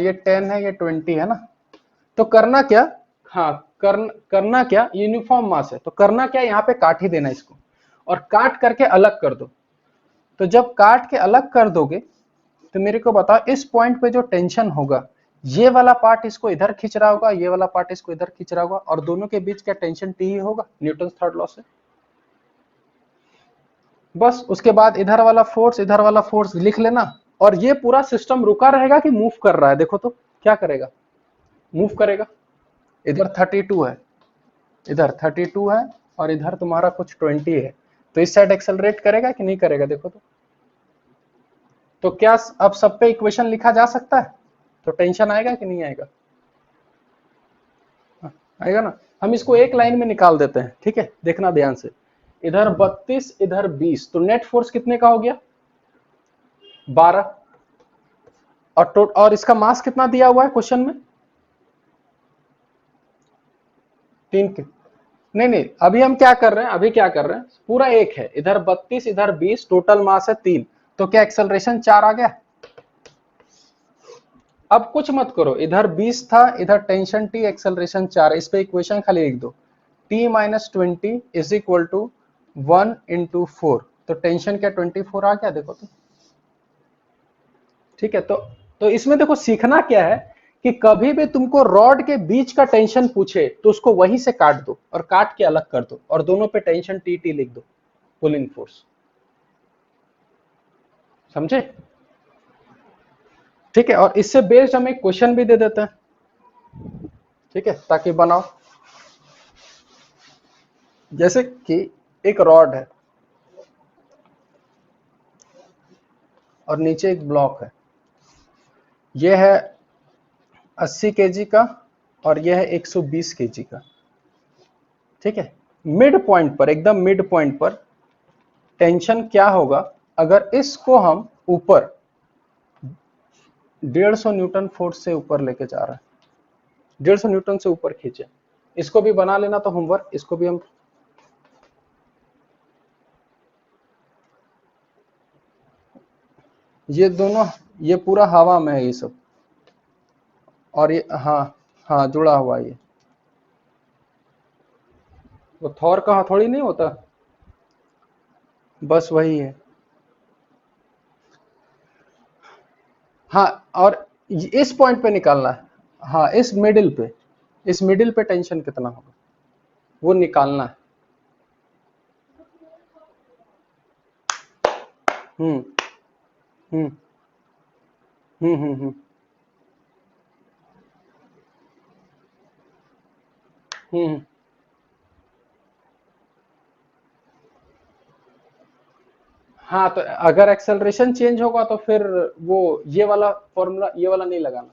ये 10 है, ये 20 है ना, तो करना क्या, हाँ करना क्या, यूनिफॉर्म मास है तो करना क्या, यहाँ पे काट ही देना इसको, और काट करके अलग कर दो। तो जब काट के अलग कर दोगे तो मेरे को बताओ इस पॉइंट पे जो टेंशन होगा, ये वाला पार्ट इसको इधर खींच रहा होगा, ये वाला पार्ट इसको इधर खींच रहा होगा, और दोनों के बीच क्या टेंशन टी ही होगा न्यूटन थर्ड लॉ से। बस उसके बाद इधर वाला फोर्स लिख लेना, और ये पूरा सिस्टम रुका रहेगा कि मूव कर रहा है, देखो तो क्या करेगा, मूव करेगा। इधर 32 है, इधर 32 है, और इधर तुम्हारा कुछ 20 है, तो इस साइड एक्सेलरेट करेगा कि नहीं करेगा, देखो तो क्या अब सब पे इक्वेशन लिखा जा सकता है, तो टेंशन आएगा कि नहीं आएगा, आएगा ना। हम इसको एक लाइन में निकाल देते हैं, ठीक है, देखना ध्यान से। इधर 32 इधर 20, तो नेट फोर्स कितने का हो गया 12, और इसका मास कितना दिया हुआ है क्वेश्चन में 3 के। नहीं, अभी हम क्या कर रहे हैं, पूरा एक है, इधर 32 इधर 20, टोटल मास है 3, तो क्या एक्सेलरेशन 4 आ गया। अब कुछ मत करो, इधर 20 था, इधर टेंशन टी, एक्सेलरेशन 4, इस पे इक्वेशन खाली लिख दो, t minus 20 is equal to 1 into 4, तो टेंशन क्या 24 आ गया, देखो तो ठीक है। तो इसमें देखो सीखना क्या है कि कभी भी तुमको रॉड के बीच का टेंशन पूछे तो उसको वहीं से काट दो और काट के अलग कर दो, और दोनों पे टेंशन टी टी लिख दो, पुलिंग फोर्स, समझे, ठीक है। और इससे बेस्ड हम एक क्वेश्चन भी दे देते हैं, ठीक है, ताकि बनाओ। जैसे कि एक रॉड है और नीचे एक ब्लॉक है, यह है 80 केजी का और यह है 120 केजी का, ठीक है। मिड पॉइंट पर, एकदम मिड पॉइंट पर टेंशन क्या होगा अगर इसको हम ऊपर 150 न्यूटन फोर्स से ऊपर लेके जा रहे हैं, 150 न्यूटन से ऊपर खींचे। इसको भी बना लेना तो होमवर्क, इसको भी हम ये दोनों, ये पूरा हवा में है ये सब, और ये हाँ जुड़ा हुआ ये, वो थॉर का हथौड़ी नहीं होता, बस वही है। हाँ, और इस पॉइंट पे निकालना है, हाँ इस मिडिल पे टेंशन कितना होगा वो निकालना है। हम्म हम्म हम्म। हम्म हाँ, तो अगर एक्सेलरेशन चेंज होगा तो फिर वो ये वाला फॉर्मूला, ये वाला नहीं लगाना।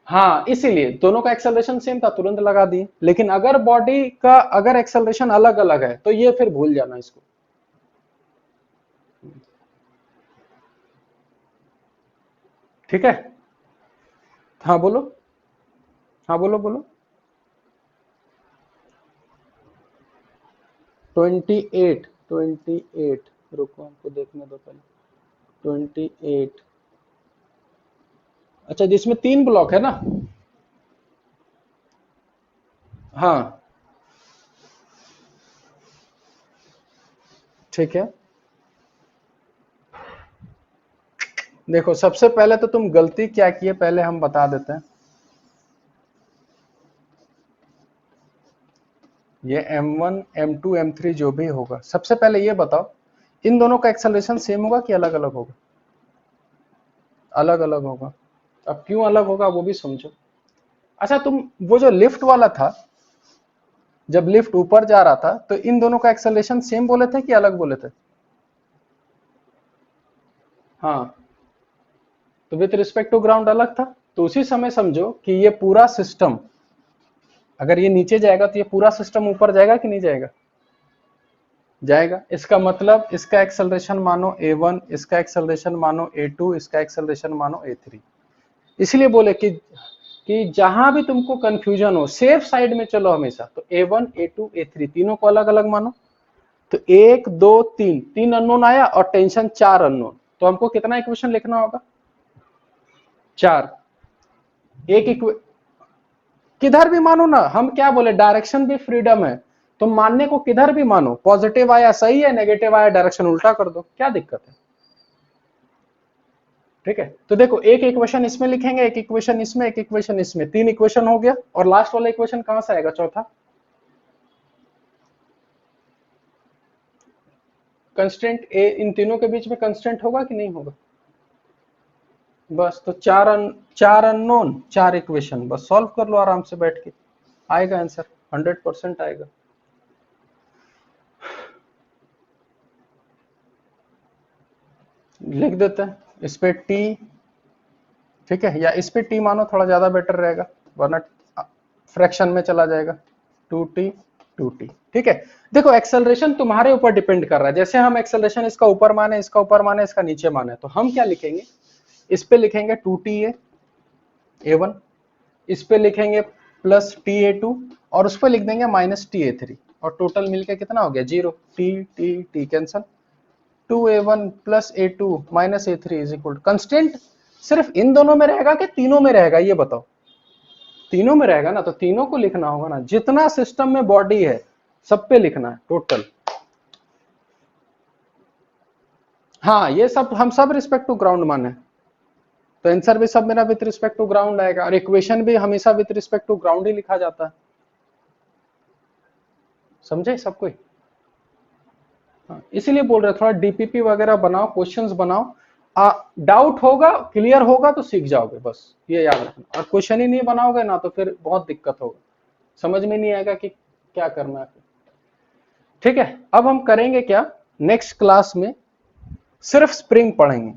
हाँ, इसीलिए दोनों का एक्सेलरेशन सेम था, तुरंत लगा दिए, लेकिन अगर बॉडी का अगर एक्सेलरेशन अलग अलग है तो ये फिर भूल जाना इसको। ठीक है, हाँ बोलो, हाँ बोलो बोलो। 28 रुको हमको देखने दो पहले, 28, अच्छा जिसमें 3 ब्लॉक है ना, हाँ ठीक है। देखो सबसे पहले तो तुम गलती क्या की है पहले हम बता देते हैं। ये M1 M2 M3 जो भी होगा, सबसे पहले ये बताओ इन दोनों का एक्सेलरेशन सेम होगा कि अलग अलग होगा, अलग अलग होगा। अब क्यों अलग होगा वो भी समझो। अच्छा तुम वो जो लिफ्ट वाला था, जब लिफ्ट ऊपर जा रहा था तो इन दोनों का एक्सेलरेशन सेम बोले थे कि अलग बोले थे, हाँ, तो विथ रिस्पेक्ट टू ग्राउंड अलग था। तो उसी समय समझो कि ये पूरा सिस्टम, अगर ये नीचे जाएगा तो ये पूरा सिस्टम ऊपर जाएगा कि नहीं जाएगा, जाएगा। इसका मतलब इसका एक्सेलरेशन मानो a1, इसका एक्सेलरेशन मानो a2, इसका एक्सेलरेशन मानो a3। इसलिए बोले कि जहां भी तुमको कंफ्यूजन हो सेफ साइड में चलो हमेशा, तो a1 a2 a3 तीनों को अलग अलग मानो। तो 1 2 3 3 अननोन आया और टेंशन 4 अननोन, तो हमको कितना इक्वेशन लिखना होगा 4। एक किधर भी मानो ना, हम क्या बोले डायरेक्शन भी फ्रीडम है, तुम मानने को किधर भी मानो, पॉजिटिव आया सही है, नेगेटिव आया डायरेक्शन उल्टा कर दो, क्या दिक्कत है। ठीक है, तो देखो एक इक्वेशन इसमें लिखेंगे, एक इक्वेशन इसमें, एक इक्वेशन इसमें, 3 इक्वेशन हो गया। और लास्ट वाला इक्वेशन कहां से आएगा, चौथा। कंस्टेंट ए, इन तीनों के बीच में कंस्टेंट होगा कि नहीं होगा। बस तो चार अननोन, 4 इक्वेशन, बस सॉल्व कर लो आराम से बैठ के, आएगा आंसर, 100% आएगा। लिख देते हैं इस पे टी, ठीक है, या इस पे टी मानो थोड़ा ज्यादा बेटर रहेगा, वरना फ्रैक्शन में चला जाएगा, 2t 2t। ठीक है, देखो एक्सेलरेशन तुम्हारे ऊपर डिपेंड कर रहा है, जैसे हम एक्सेलरेशन इसका ऊपर माने, इसका ऊपर माने, इसका नीचे माने, तो हम क्या लिखेंगे, इस पे लिखेंगे 2ta a1, इस पे लिखेंगे प्लस ta2, और उस पे लिख देंगे माइनस ta3, और टोटल मिलके कितना हो गया 0, t cancel, 2a1 plus a2 minus a3 is equal. Constant सिर्फ इन दोनों में रहेगा कि तीनों में रहेगा, ये बताओ। तीनों में रहेगा ना, तो तीनों को लिखना होगा ना, जितना सिस्टम में बॉडी है सब पे लिखना है टोटल। हाँ, ये सब हम सब रिस्पेक्ट टू ग्राउंड माने, तो आंसर भी सब मेरा विथ रिस्पेक्ट टू ग्राउंड आएगा, और इक्वेशन भी हमेशा विथ रिस्पेक्ट टू ग्राउंड ही लिखा जाता है। समझे सब कोई। हाँ, इसीलिए बोल रहे थोड़ा डीपीपी वगैरह बनाओ, क्वेश्चंस बनाओ, डाउट होगा क्लियर होगा तो सीख जाओगे, बस ये याद रखना। और क्वेश्चन ही नहीं बनाओगे ना तो फिर बहुत दिक्कत होगा, समझ में नहीं आएगा कि क्या करना है। ठीक है, अब हम करेंगे क्या, नेक्स्ट क्लास में सिर्फ स्प्रिंग पढ़ेंगे,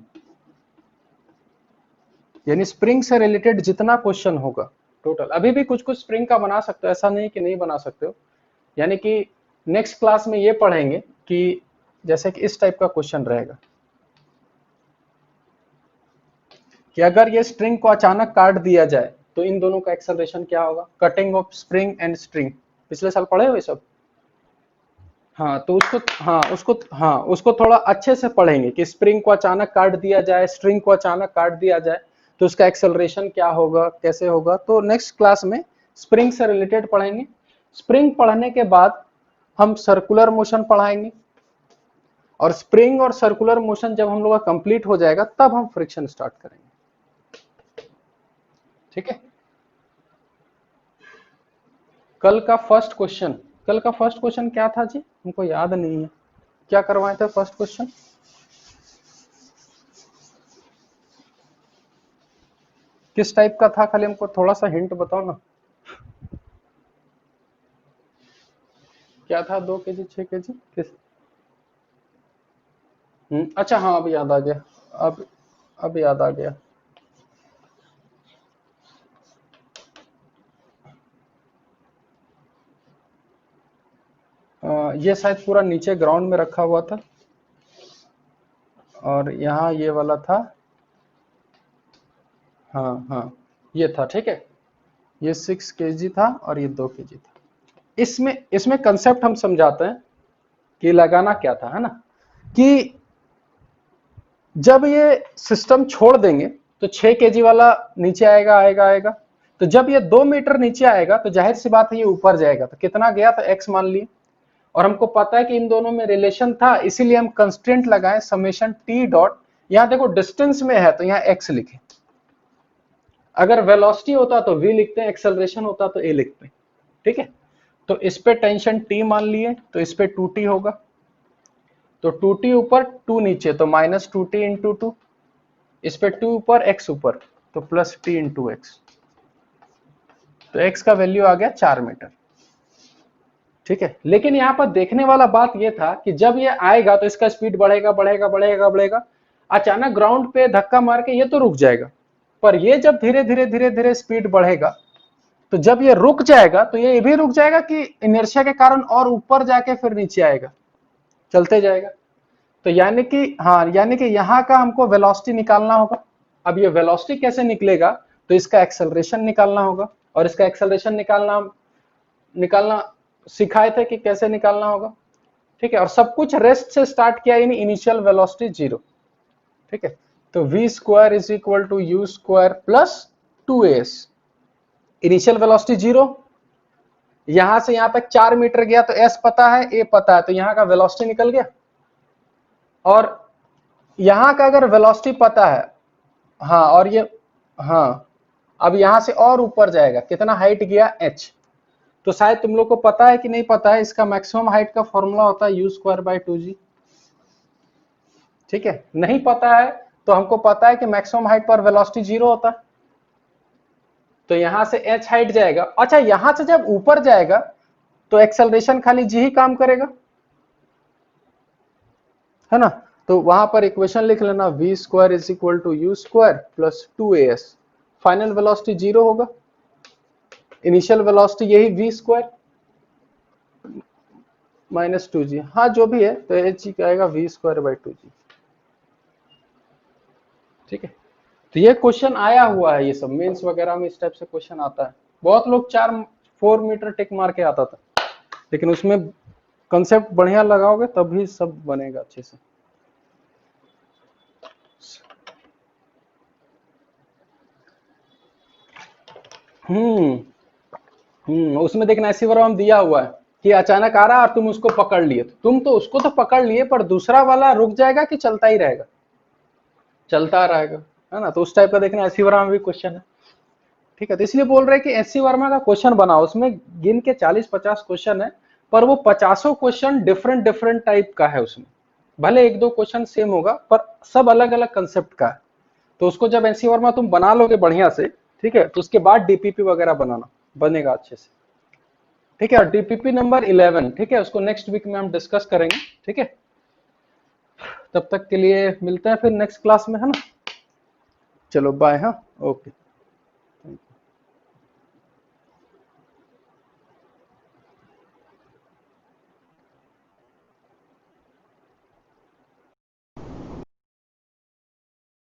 यानी स्प्रिंग से रिलेटेड जितना क्वेश्चन होगा टोटल। अभी भी कुछ कुछ स्प्रिंग का बना सकते हो, ऐसा नहीं कि नहीं बना सकते हो, यानी कि नेक्स्ट क्लास में ये पढ़ेंगे कि जैसे कि इस टाइप का क्वेश्चन रहेगा कि अगर ये स्ट्रिंग को अचानक काट दिया जाए तो इन दोनों का एक्सेलरेशन क्या होगा, cutting of spring and string, पिछले साल पढ़े हुए सब। हाँ तो उसको थोड़ा अच्छे से पढ़ेंगे कि स्प्रिंग को अचानक काट दिया जाए, स्ट्रिंग को अचानक काट दिया जाए तो उसका एक्सेलरेशन क्या होगा, कैसे होगा। तो नेक्स्ट क्लास में स्प्रिंग से रिलेटेड पढ़ेंगे। स्प्रिंग पढ़ने के बाद हम सर्कुलर मोशन पढ़ाएंगे, और स्प्रिंग और सर्कुलर मोशन जब हम लोग का कंप्लीट हो जाएगा तब हम फ्रिक्शन स्टार्ट करेंगे। ठीक है, कल का फर्स्ट क्वेश्चन क्या था जी, हमको याद नहीं है, क्या करवाए थे फर्स्ट क्वेश्चन। किस टाइप का था, खाली हमको थोड़ा सा हिंट बताओ ना, क्या था, 2 kg 6 kg किस। अच्छा हाँ, अब याद आ गया, अब याद आ गया। ये शायद पूरा नीचे ग्राउंड में रखा हुआ था, और यहाँ ये वाला था, हाँ ये था, ठीक है, ये 6 kg था और ये 2 kg था। इसमें कंसेप्ट हम समझाते हैं कि लगाना क्या था, है ना, कि जब ये सिस्टम छोड़ देंगे तो 6 kg वाला नीचे आएगा, तो जब ये 2 मीटर नीचे आएगा तो जाहिर सी बात है ये ऊपर जाएगा, तो कितना गया, तो x मान लिए, और हमको पता है कि इन दोनों में रिलेशन था, इसीलिए हम कंस्टेंट लगाए समेशन टी डॉट, यहाँ देखो डिस्टेंस में है तो यहाँ x लिखे, अगर वेलोसिटी होता तो v लिखते हैं, एक्सेलरेशन होता तो a लिखते हैं। ठीक है, तो इस पे टेंशन t मान लिए, तो इस पे 2t होगा, तो 2t ऊपर 2 नीचे, तो माइनस 2t इंटू 2, इस पे 2 ऊपर x ऊपर, तो प्लस t इंटू एक्स, तो x का वैल्यू आ गया 4 मीटर। ठीक है, लेकिन यहाँ पर देखने वाला बात यह था कि जब ये आएगा तो इसका स्पीड बढ़ेगा, अचानक ग्राउंड पे धक्का मार के ये तो रुक जाएगा, पर ये जब धीरे धीरे स्पीड बढ़ेगा, तो जब ये रुक जाएगा तो ये भी रुक जाएगा कि इनर्शिया के कारण और ऊपर जाके फिर नीचे आएगा, चलते जाएगा। तो यानी कि यहाँ का हमको वेलोसिटी निकालना होगा। अब ये वेलोसिटी कैसे निकलेगा, तो इसका एक्सेलरेशन निकालना होगा, और इसका एक्सेलरेशन निकालना सिखाए थे कि कैसे निकालना होगा। ठीक है, और सब कुछ रेस्ट से स्टार्ट किया, यानी इनिशियल वेलोसिटी 0। ठीक है, तो v square is equal to u square plus 2as, initial velocity 0, यहां से यहां तक 4 मीटर गया तो एस पता है, ए पता है, तो यहां का वेलोसिटी निकल गया। और यहां का अगर वेलोसिटी पता है, हाँ, और ये, हाँ, अब यहां से और ऊपर जाएगा, कितना हाइट गया, एच। तो शायद तुम लोग को पता है कि नहीं पता है, इसका मैक्सिमम हाइट का फॉर्मूला होता है यू स्क्वायर बाई 2g। ठीक है, नहीं पता है तो हमको पता है कि मैक्सिमम हाइट पर वेलोसिटी 0 होता है, तो यहां से h हाइट जाएगा। अच्छा, यहां से जब ऊपर जाएगा तो एक्सेलरेशन खाली g ही काम करेगा, है ना। तो वहां पर इक्वेशन लिख लेना, v square is equal to u square plus 2as। Final velocity 0 होगा, इनिशियल वेलोसिटी यही v स्क्वायर माइनस 2g, हाँ जो भी है, तो h क्या आएगा, v स्क्वायर बाई 2g। ठीक है, तो ये क्वेश्चन आया हुआ है, ये सब मेंस वगैरह में इस टाइप से क्वेश्चन आता है। बहुत लोग 4 मीटर टिक मार के आता था, लेकिन उसमें कंसेप्ट बढ़िया लगाओगे तभी सब बनेगा अच्छे से। उसमें देखना ऐसी वर्म दिया हुआ है कि अचानक आ रहा और तुम उसको पकड़ लिए, तुम तो उसको तो पकड़ लिए पर दूसरा वाला रुक जाएगा कि चलता ही रहेगा, चलता रहेगा, है ना। तो उस टाइप का देखना एससी वर्मा में भी क्वेश्चन है। ठीक है, तो इसलिए बोल रहे हैं कि एससी वर्मा का क्वेश्चन बनाओ, उसमें गिन के 40-50 क्वेश्चन है, पर वो 50 क्वेश्चन डिफरेंट डिफरेंट टाइप का है, उसमें भले एक दो क्वेश्चन सेम होगा पर सब अलग अलग कंसेप्ट का है। तो उसको जब एससी वर्मा तुम बना लोगे बढ़िया से, ठीक है, तो उसके बाद डीपीपी वगैरह बनाना, बनेगा अच्छे से। ठीक है, और डीपीपी नंबर 11, ठीक है, उसको नेक्स्ट वीक में हम डिस्कस करेंगे। ठीक है, तब तक के लिए मिलते हैं फिर नेक्स्ट क्लास में, है ना। चलो बाय, हाँ, ओके।